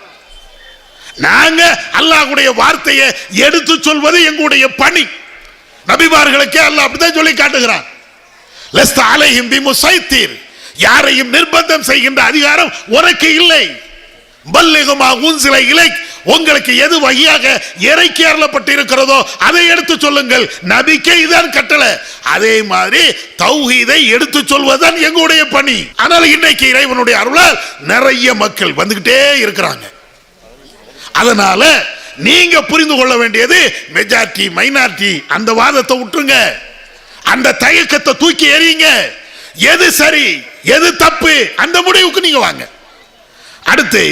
நாங்க அல்லாஹ்வுடைய வார்த்தையை எடுத்து சொல்வது எங்களுடைய பணி. நபிமார்களுக்கு அல்லாஹ் அப்படிதான் சொல்லி காட்டுகிறான். லஸ்த அலைஹிம் பிமுஸைத்திர். யாரையும் நிர்பந்தம் செய்கின்ற அதிகாரம் உனக்கு இல்லை. பல்லிகுமா உன்சில இலைக். உங்களுக்கு எது வகையாக இறைக்கி அருளப்பட்டு இருக்கிறதோ அதை எடுத்து சொல்லுங்கள். நபிக்கே இதான் கட்டளை. அதே மாதிரி தௌஹீதை எடுத்து சொல்வதுதான் எங்களுடைய பணி. ஆனால் இன்னைக்கு இறைவனுடைய அருளால் நிறைய மக்கள் வந்துகிட்டே இருக்கிறாங்க. அதனால நீங்க புரிந்து கொள்ள வேண்டியது மெஜாரிட்டி மைனாரிட்டி அந்த வாதத்தை விட்டுருங்க. அந்த தயக்கத்தை தூக்கி எறியுங்க. எது சரி எது தப்பு அந்த முடிவுக்கு நீங்க வாங்க. அடுத்து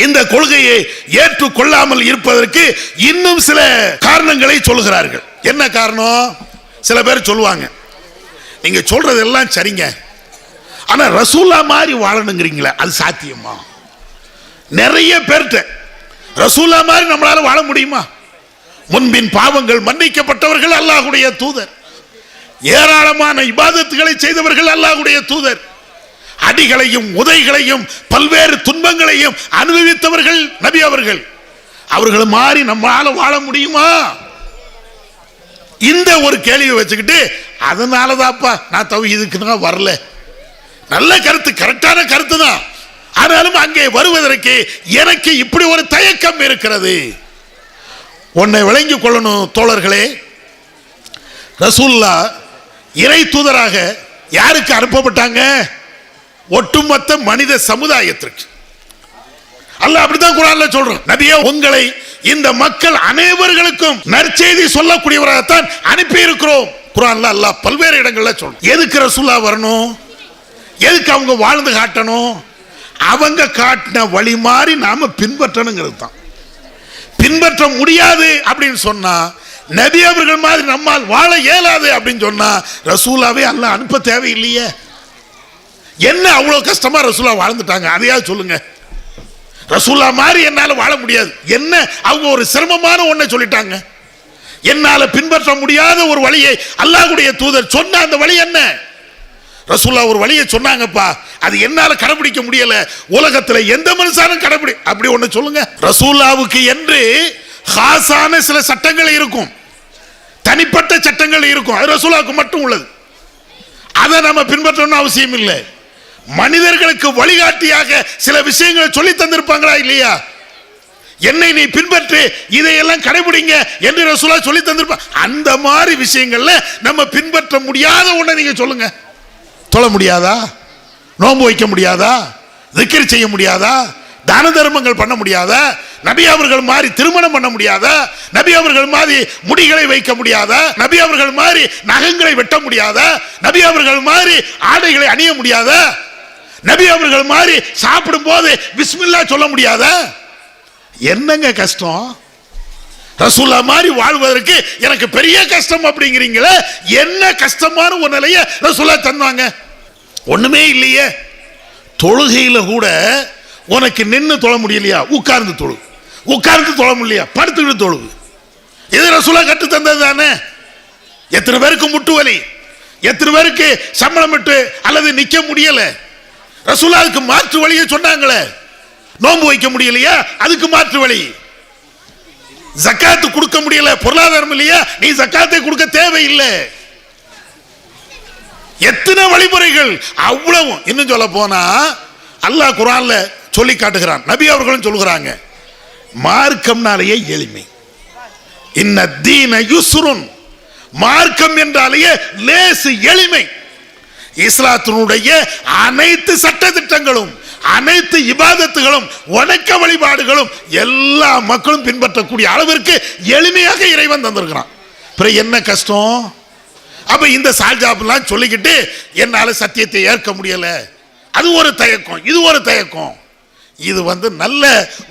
இந்த கொள்கையை ஏற்றுக்கொள்ளாமல் இருப்பதற்கு இன்னும் சில காரணங்களை சொல்கிறார்கள். என்ன காரணம்? சில பேர் சொல்லுவாங்க, நீங்க சொல்றது எல்லாம் சரிங்க, ஆனா ரசூல்லா மாதிரி வாழணுங்கிறீங்களா, அது சாத்தியமா? நிறைய பேர்ட்ட ரசூல்லா மாதிரி நம்மளால வாழ முடியுமா? முன்பின் பாவங்கள் மன்னிக்கப்பட்டவர்கள் அல்லாஹ்வுடைய தூதர், ஏராளமான இபாதத்துகளை செய்தவர்கள் அல்லாஹ்வுடைய தூதர், அடிகளையும் உதைகளையும் பல்வேறு துன்பங்களையும் அனுபவித்தவர்கள் நபி அவர்கள். அவர்கள் மாதிரி நம்மளால வாழ முடியுமா? இந்த ஒரு கேள்வியை வச்சுக்கிட்டு அதனாலதான்ப்பா நான் தௌஹீதுக்கு தான் வரல. நல்ல கருத்து, கரெக்டான கருத்து தான். ஆனாலும் அங்கே வருவதற்கு எனக்கு இப்படி ஒரு தயக்கம் இருக்கிறது. உன்னை விளங்கிக் கொள்ளணும் தோழர்களே. ரசூலுல்லாஹ் இறை தூதராக யாருக்கு அனுப்பப்பட்டாங்க? ஒட்டுமொத்த மனித சமுதாயத்திற்கு. அல்லாஹ் அப்படித்தான் குர்ஆன்ல சொல்றான், நபியே உங்களை இந்த மக்கள் அனைவர்களுக்கும் நற்செய்தி சொல்லக்கூடியவராகத்தான் அனுப்பி இருக்கிறோம். குர்ஆன்ல அல்லாஹ் பல்வேறு இடங்கள்ல சொல்றான். எதுக்கு ரசூலுல்லாஹ் வரணும்? எதுக்கு அவங்க வாழ்ந்து காட்டணும்? அவங்க காட்டின வழி மாறி நாம பின்பற்றணுங்கிறது தான். பின்பற்ற முடியாது அப்படின்னு சொன்னா, நபி அவர்கள் மாதிரி நம்மால் வாழ இயலாது அப்படின்னு சொன்னா ரசூலாவே அல்லாஹ் அனுப்ப தேவையில்லையே. என்ன அவ்வளவு கஷ்டமா ரசூலா வாழ்ந்துட்டாங்க, அதையாவது சொல்லுங்க. ரசூலா மாதிரி என்னால வாழ முடியாது, என்ன அவங்க ஒரு சிரமமான ஒன்றை சொல்லிட்டாங்க. என்னால பின்பற்ற முடியாத ஒரு வழியை அல்லாஹ்வுடைய தூதர் சொன்ன அந்த வழி என்ன? ரசூலா ஒரு வழியை சொன்னாங்கப்பா, அது என்னால கடைபிடிக்க முடியல, உலகத்துல எந்த மனுஷனும் அப்படி ஒண்ணு சொல்லுங்க. ரசூலாவுக்கு என்று காசான சில சட்டங்கள் இருக்கும், தனிப்பட்ட சட்டங்கள் இருக்கும், அது ரசூலாவுக்கு மட்டும் உள்ளது. அதை நம்ம பின்பற்றணும் அவசியம் இல்லை. மனிதர்களுக்கு வழிகாட்டியாக சில விஷயங்களை சொல்லி தந்திருப்பாங்களா இல்லையா? என்னை நீ பின்பற்று, இதையெல்லாம் கடைபிடிங்க என்று ரசூலுல்லாஹ் சொல்லி தந்திருப்பாங்க. அந்த மாதிரி விஷயங்கள்ல நம்ம பின்பற்ற முடியாத ஒண்ணை நீங்க சொல்லுங்க. தொழ முடியாதா? நோன்பு வைக்க முடியாதா? திக்ர் செய்ய முடியாதா? தான தர்மங்கள் பண்ண முடியாதா? நபி அவர்கள் மாதிரி திருமணம் பண்ண முடியாதா? நபி அவர்கள் மாதிரி முடிகளை வைக்க முடியாதா? நபி அவர்கள் மாதிரி நகங்களை வெட்ட முடியாதா? நபி அவர்கள் மாதிரி ஆடைகளை அணிய முடியாதா? நபி அவர்கள் மாதிரி சாப்பிடும் போது பிஸ்மில்லா சொல்ல முடியாதா? என்னங்க கஷ்டம்? ரசூலுல்லாஹ் மாதிரி வாழ்வதற்கு எனக்கு பெரிய கஷ்டம் அப்படிங்கிறீங்களே, என்ன கஷ்டமான ஒரு நிலையை ரசூலுல்லாஹ் தந்தாங்க? ஒண்ணுமே இல்லையே. தொழுகையில கூட உனக்கு நின்று தொழ முடியலையா? உட்கார்ந்து தொழு. உட்கார்ந்து தொழ முடியலையா? படுத்துக்கிட்டு தொழு. இது ரசூலுல்லாஹ் கற்று தந்தது தானே. எத்தனை பேருக்கு முட்டு வலி, எத்தனை பேருக்கு சம்பளம் விட்டு அல்லது நிக்க முடியல, ரசூலுல்லாஹ்வுக்கு மாற்று வழியை சொன்னாங்களே. நோன்பு வைக்க முடியலையா? அதுக்கு மாற்று வழி. ஜக்காத்து கொடுக்க முடியல, பொருளாதாரம் இல்லையா? நீ ஜக்காத்தை கொடுக்க தேவையில்லை. எத்தனை வழிமுறைகள் அவ்வளவு. இன்னும் சொல்ல போனா அல்லாஹ் குர்ஆன்ல சொல்லி காட்டுகிறான், நபி அவர்களும் சொல்கிறாங்க, மார்க்கம்னாலேயே எளிமை. இன்ன தீன யுஸ்ருன், மார்க்கம் என்றாலேயே லேசு, எளிமை. இஸ்லாத்தினுடைய அனைத்து சட்ட திட்டங்களும் அனைத்து இபாதத்துகளும் வணக்க வழிபாடுகளும் எல்லா மக்களும் பின்பற்றக்கூடிய அளவிற்கு எளிமையாக இறைவன் தந்திருக்கிறான். என்ன கஷ்டம்? அப்ப இந்த சால்ஜாப்லாம் சொல்லிக்கிட்டு என்னால சத்தியத்தை ஏற்க முடியல, அது ஒரு தயக்கம், இது ஒரு தயக்கம். இது நல்ல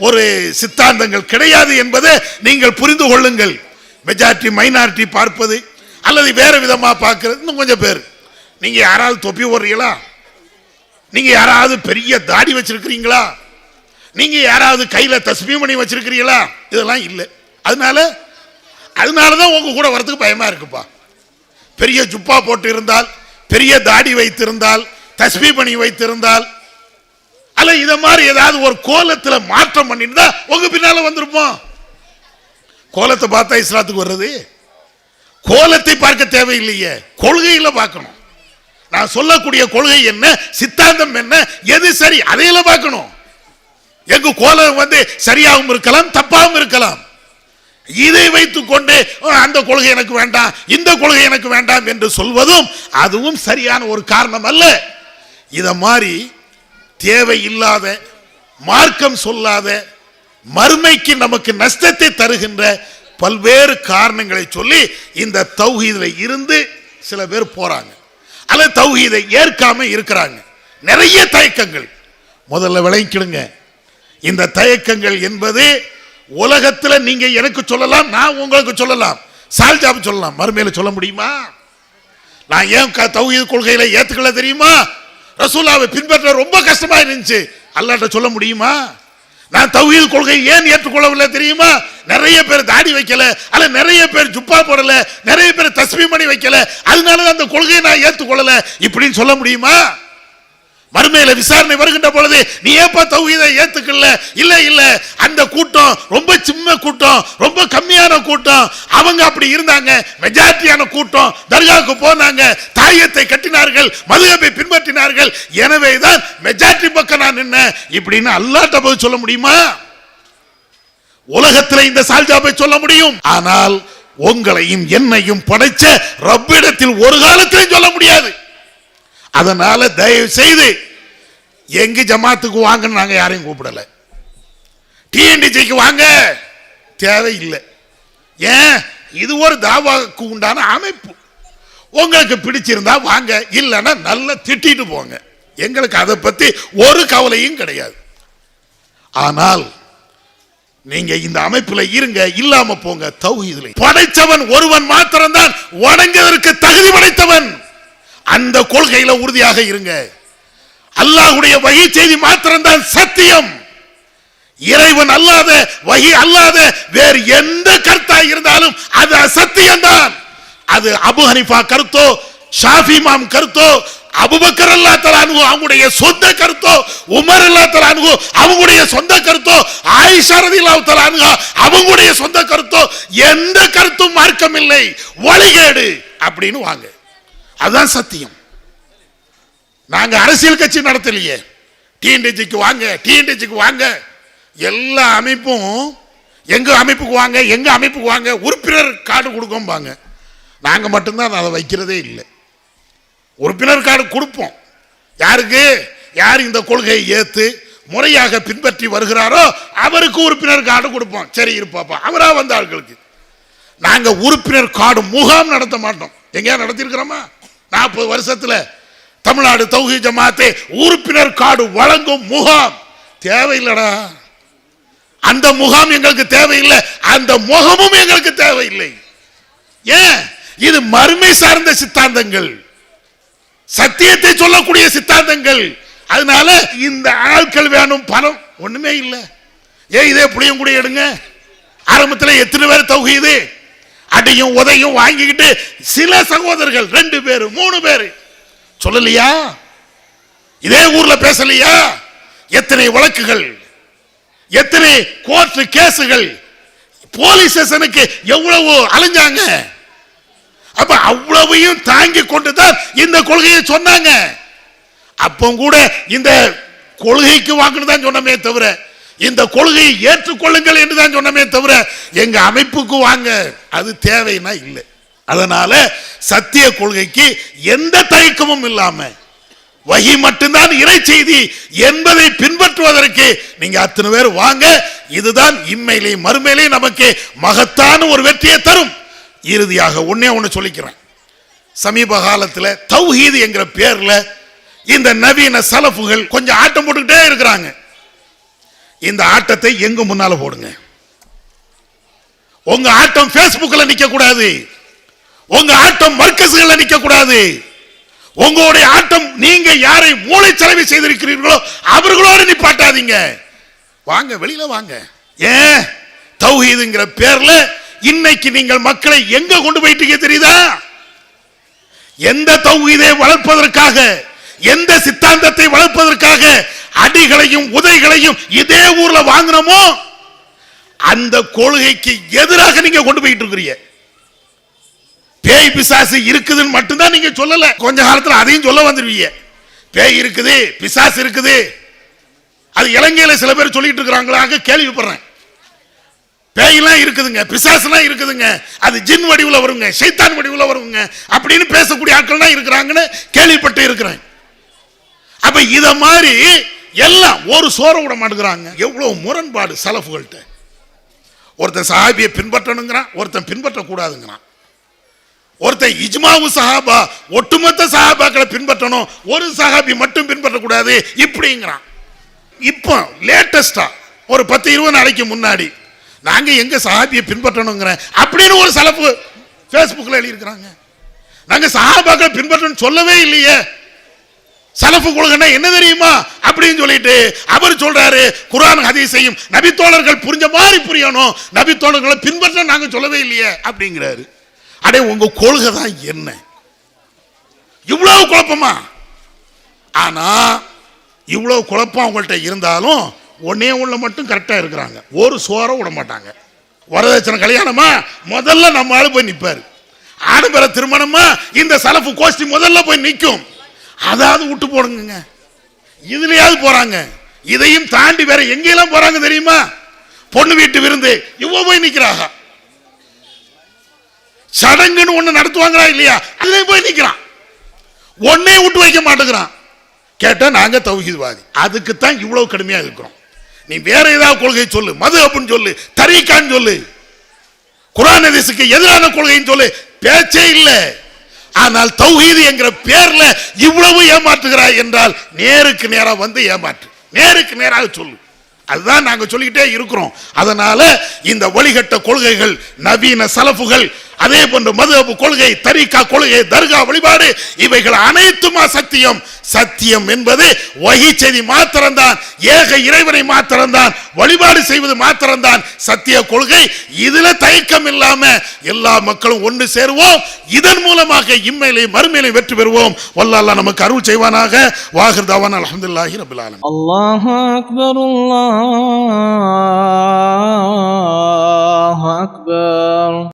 ஒரு சித்தாந்தங்கள் கிடையாது என்பதை நீங்கள் புரிந்து கொள்ளுங்கள். மெஜாரிட்டி மைனாரிட்டி பார்ப்பது அல்லது வேற விதமா பார்க்கிறது. இன்னும் கொஞ்சம் பேர், நீங்க யாராவது தொப்பி போடுறீங்களா? நீங்க யாராவது பெரிய தாடி வச்சிருக்கிறீங்களா? நீங்க யாராவது கையில தஸ்பீஹ் பண்ணி வச்சிருக்கிறீங்களா? இதெல்லாம் இல்லை. அதனாலதான் உங்க கூட வரதுக்கு பயமா இருக்குப்பா. பெரிய ஜுப்பா போட்டு இருந்தால், பெரிய தாடி வைத்திருந்தால், தஸ்பீஹ் பண்ணி வைத்திருந்தால், அல்ல இத மாதிரி ஏதாவது ஒரு கோலத்துல மாற்றம் பண்ணிருந்தா உங்க பின்னால வந்திருப்போம். கோலத்தை பார்த்தா இஸ்லாத்துக்கு வர்றது? கோலத்தை பார்க்க தேவையில்லையே, கொள்கையில பார்க்கணும். நான் சொல்லக்கூடிய கொள்கை என்ன, சித்தாந்தம் என்ன, எது சரி, அதையெல்லாம் பார்க்கணும். எங்க கோலம் சரியாகவும் இருக்கலாம், தப்பாகவும் இருக்கலாம். இதை வைத்துக் கொண்டு அந்த கொள்கை எனக்கு வேண்டாம், இந்த கொள்கை எனக்கு வேண்டாம் என்று சொல்வதும் அதுவும் சரியான ஒரு காரணம் அல்ல. இத மாதிரி தேவையில்லாத, மார்க்கம் சொல்லாத, மறுமைக்கு நமக்கு நஷ்டத்தை தருகின்ற பல்வேறு காரணங்களை சொல்லி இந்த தௌஹீதில் இருந்து சில பேர் போறாங்க, அல்லது தௌஹீதை ஏற்காம இருக்கிறாங்க. நிறைய தயக்கங்கள். முதல்ல விளங்கிடுங்க, இந்த தயக்கங்கள் என்பது உலகத்தில் நீங்க எனக்கு சொல்லலாம், நான் உங்களுக்கு சொல்லலாம், சால்ஜாப் சொல்லலாம், மறுமையில சொல்ல முடியுமா? நான் ஏன் தௌஹீத் கொள்கையில ஏத்துக்கல தெரியுமா? ரசூலுல்லாஹ்வை பின்பற்ற ரொம்ப கஷ்டமா இருந்துச்சு, அல்லாஹ்ட்ட சொல்ல முடியுமா? நான் தௌஹீத் கொள்கையை ஏன் ஏற்றுக்கொள்ளவில்லை தெரியுமா? நிறைய பேர் தாடி வைக்கல, அல்ல நிறைய பேர் ஜுப்பா போடல, நிறைய பேர் தஸ்பீஹ் பண்ணி வைக்கல, அதனால அந்த கொள்கையை நான் ஏற்றுக்கொள்ளல இப்படின்னு சொல்ல முடியுமா? மறுமையில விசாரணை வருகின்ற பொழுது நீ ஏப்பா தௌஹீதை ஏத்துக்கல? இல்ல இல்ல, அந்த கூட்டம் ரொம்ப சின்ன கூட்டம், ரொம்ப கம்மியான கூட்டம், அவங்க அப்படி இருந்தாங்க. மெஜாரிட்டியான கூட்டம் தர்காவுக்கு போனாங்க, தாயத்தை கட்டினார்கள், மதுஹபை பின்பற்றினார்கள், எனவேதான் மெஜாரிட்டி பக்கம் நான் நின்ன இப்படின்னு அல்லாஹ்ட்ட போய் சொல்ல முடியுமா? உலகத்தில் இந்த சால்ஜாபை சொல்ல முடியும், ஆனால் உங்களையும் என்னையும் படைச்ச ரப்பிடத்தில் ஒரு காலத்திலும் சொல்ல முடியாது. அதனால தயவு செய்து எங்க ஜமாத்துக்கு வாங்க நாங்க யாரையும் கூப்பிடல, டிஎன்டிஜிக்கு வாங்க தேவையில்லை. ஏன்? இது ஒரு தாவாக்கு உண்டான அமைப்பு. உங்களுக்கு பிடிச்சிருந்தா வாங்க, இல்லைன்னா நல்லா திட்டிட்டு போங்க, எங்களுக்கு அதை பத்தி ஒரு கவலையும் கிடையாது. ஆனால் நீங்க இந்த அமைப்புல இருங்க, இல்லாம போங்க. தௌஹீதிலே படைத்தவன் ஒருவன் மாத்திரம்தான் வணங்குவதற்கு தகுதி படைத்தவன். அந்த கொள்கையில உறுதியாக இருங்க. அல்லாஹ்வுடைய வஹி செய்தி மாத்திரம்தான் சத்தியம். இறைவன் அல்லாத, வஹி அல்லாத வேறு எந்த கருத்தா இருந்தாலும் அது அசத்தியம்தான். அது அபு ஹனீஃபா கருத்தோ, ஷாஃபி இமாம் கருத்தோ, அபூபக்கர் ரலியல்லாஹு தஆலா அன்ஹு அவங்களுடைய சொந்த கருத்தோ, உமர் ரலியல்லாஹு தஆலா அன்ஹு அவங்களுடைய சொந்த கருத்தோ, ஆயிஷா ரலியல்லாஹு தஆலா அன்ஹா அவங்களுடைய சொந்த கருத்தோ, எந்த கருத்தும் மார்க்கம் இல்லை, வழிகேடு அப்படின்னு வாங்க. அதுதான் சத்தியம். நாங்க அரசியல் கட்சி நடத்தலையே. டிஎன்டிஜிக்கு வாங்க, டிஎன்டிஜிக்கு வாங்க, எல்லா அமைப்பும் எங்க அமைப்புக்கு வாங்க, எங்க அமைப்புக்கு வாங்க, உறுப்பினர் கார்டு கொடுக்கோம்பாங்க. நாங்க மட்டும்தான் அதை வைக்கிறதே இல்லை. உறுப்பினர் கார்டு கொடுப்போம். யாருக்கு? யார் இந்த கொள்கையை ஏத்து முறையாக பின்பற்றி வருகிறாரோ அவருக்கு உறுப்பினர் கார்டு கொடுப்போம். சரி இருப்பாப்பா, அவரா வந்த ஆட்களுக்கு. நாங்க உறுப்பினர் கார்டு முகாம் நடத்த மாட்டோம். எங்கேயா நடத்திருக்கிறோமா? 40 வருஷத்துல தமிழ்நாடு தௌஹீத் ஜமாஅத் உறுப்பினர் கார்டு வழங்கும் முகாம் தேவையில்லடா. அந்த முகாம் எங்களுக்கு தேவையில்லை, அந்த முகமும் எங்களுக்கு தேவையில்லை. ஏன்? இது மறுமை சார்ந்த சித்தாந்தங்கள், சத்தியத்தை சொல்லக்கூடிய சித்தாந்தங்கள். அதனால இந்த ஆட்கள் வேணும், பணம் ஒண்ணுமே இல்லை. ஏன் இதே புளியம் கூட எடுங்க. ஆரம்பத்தில் எத்தனை பேர் தௌஹீது அடியும் உதையும் வாங்கிக்கிட்டு சில சகோதரர்கள் 2 பேர் 3 பேர் சொல்லலையா? இதே ஊர்ல பேசலையா? எத்தனை வழக்குகள், எத்தனை கோர்ட் கேசுகள், போலீஸ் ஸ்டேஷனுக்கு எவ்வளவு அலைஞ்சாங்க. அப்ப அவ்வளவையும் தாங்கி கொண்டுதான் இந்த கொள்கையை சொன்னாங்க. அப்போ கூட இந்த கொள்கைக்கு வாங்கன்னு தான் சொன்னமே தவிர, இந்த கொள்கையை ஏற்றுக்கொள்ளுங்கள் என்று தான் சொன்னமே தவிர எங்க அமைப்புக்கு வாங்க அது தேவைன்னா இல்லை. அதனால சத்திய கொள்கைக்கு எந்த தயக்கமும் இல்லாம வஹி மட்டும்தான் இறை செய்தி என்பதை பின்பற்றுவதற்கு நீங்க அத்தனை பேர் வாங்க. இதுதான் இம்மையிலே மறுமையிலே நமக்கு மகத்தான ஒரு வெற்றியை தரும். இறுதியாக ஒன்னே ஒன்று சொல்லிக்கிறேன். சமீப காலத்தில் தௌஹீத் என்கிற பேர்ல இந்த நவீன சலஃபுகள் கொஞ்சம் ஆட்டம் போட்டுக்கிட்டே இருக்கிறாங்க. இந்த ஆட்டத்தை எங்க முன்னால போடுங்க. உங்க ஆட்டம் பேஸ்புக்ல நிக்க கூடாது, உங்க ஆட்டம் மர்கஸ்ல நிக்க கூடாது. உங்களுடைய ஆட்டம் நீங்க யாரை மூளைச்சலவை செய்திருக்கிறீர்களோ அவர்களோடு நிப்பாட்டாதீங்க. வாங்க, வெளியில வாங்க. ஏன் தௌஹீதுங்கிற பேர்ல இன்னைக்கு நீங்கள் மக்களை எங்க கொண்டு போயிட்டீங்க தெரியுதா? எந்த தௌஹீதை வளர்ப்பதற்காக, எந்த சித்தாந்தத்தை வளர்ப்பதற்காக அடிகளையும் உதைகளையும் இதே ஊர்ல வாங்கினோமோ அந்த கொள்கைக்கு எதிராக நீங்க கொண்டு போயிட்டு இருக்கிறீங்க. பேய் பிசாசு இருக்குதுன்னு மட்டும்தான் நீங்க சொல்லல, கொஞ்ச காலத்துல அதையும் சொல்ல வந்துருவீங்க. பேய் இருக்குது, பிசாசு இருக்குது. அது இலங்கையில சில பேர் சொல்லிட்டு இருக்கிறாங்களாக கேள்விப்படுறேன். பேயெல்லாம் இருக்குதுங்க, பிசாசுலாம் இருக்குதுங்க, அது ஜின் வடிவுல வருங்க, சைத்தான் வடிவுல வருங்க அப்படின்னு பேசக்கூடிய ஆட்கள் இருக்கிறாங்கன்னு கேள்விப்பட்டு இருக்கிறேன். அப்ப இத மாதிரி எல்லாம் ஒரு சோற விட மாட்டேங்கிறாங்க. எவ்வளவு முரண்பாடு சலஃபுகள்கிட்ட. ஒருத்தன் சஹாபியை பின்பற்றணுங்கிறான், ஒருத்தன் பின்பற்ற கூடாதுங்கிறான். ஒருத்தன் இஜ்மாவு சஹாபா ஒட்டுமொத்த சஹாபாக்களை பின்பற்றணும், ஒரு சஹாபி மட்டும் பின்பற்றக்கூடாது இப்படிங்கிறான். இப்போ லேட்டஸ்டா ஒரு 10-20 நாளைக்கு முன்னாடி நாங்க எங்க சஹாபியை பின்பற்றணுங்கிற அப்படின்னு ஒரு சலஃபு பேஸ்புக்ல எழுதியிருக்கிறாங்க. நாங்க சஹாபாக்களை பின்பற்றணும் சொல்லவே இல்லையே. சலஃபு கொள்கைன்னா என்ன தெரியுமா அப்படின்னு சொல்லிட்டு அவர் சொல்றாரு, குர்ஆன் ஹதீஸையும் நபித்தோழர்கள் புரிஞ்ச மாதிரி புரியணும், நபித்தோழர்களை பின்பற்ற நாங்க சொல்லவே இல்லையே அப்படிங்கிறாரு. அடே உங்க கொள்கை தான் என்ன? இவ்வளவு குழப்பமா? ஆனா இவ்வளவு குழப்பம் அவங்கள்ட்ட இருந்தாலும் ஒன்னே ஒண்ணு மட்டும் கரெக்டா இருக்கிறாங்க, ஒரு சோற விட மாட்டாங்க. வரதட்சணை கல்யாணமா முதல்ல நம்ம ஆளு போய் நிப்பாரு. ஆடம்பர திருமணமா இந்த சலஃபு கோஷ்டி முதல்ல போய் நிற்கும். அதாவது விட்டு போடுங்க. இதுலயாவது போறாங்க. இதையும் தாண்டி வேற எங்கெல்லாம் போறாங்க தெரியுமா? பொண்ணு வீட்டு விருந்து இவ்வளவு போய் நிக்கிறாங்க. சடங்குன்னு ஒண்ணு நடத்துவாங்களா இல்லையா? அதுலயும் போய் நிக்கிறான். ஒன்னே விட்டு வைக்க மாட்டேங்கிறான். கேட்டா நாங்க தௌஹீத்வாதி. அதுக்கு தான் இவ்வளவு கடுமையா இருக்கிறோம். நீ வேற ஏதாவது கொள்கை சொல்லு, மதுஹப்னு சொல்லு, தரீகான்னு சொல்லு, குர்ஆன் ஹதீஸுக்கு எதிரான கொள்கைன்னு சொல்லு, பேச்சே இல்லை. ஆனால் தௌஹீத் என்கிற பேர்ல இவ்வளவு ஏமாற்றுகிறாய் என்றால் நேருக்கு நேரா வந்து ஏமாற்று, நேருக்கு நேராக சொல்லு. அதுதான் நாங்க சொல்லிக்கிட்டே இருக்கிறோம். அதனால இந்த வழிகட்ட கொள்கைகள், நவீன சலஃபுகள், அதே போன்று மதுஹப் கொள்கை, தரீகா கொள்கை, தர்கா வழிபாடு, இவைகள் அனைத்துமா சத்தியம். சத்தியம் என்பது வஹி செய்தி மாத்திரம்தான், ஏக இறைவனை மாத்திரம்தான், வழிபாடு செய்வது மாத்திரம்தான் சத்திய கொள்கை. இதுல தயக்கம் இல்லாம எல்லா மக்களும் ஒன்று சேருவோம். இதன் மூலமாக இம்மையிலே மறுமையிலே வெற்றி பெறுவோம். வல்லல்லாஹ் நமக்கு அருள் செய்வானாக. வாஹிர் தவானா அல்ஹம்துலில்லாஹி ரப்பில் ஆலமீன். அல்லாஹு அக்பர், அல்லாஹு அக்பர்.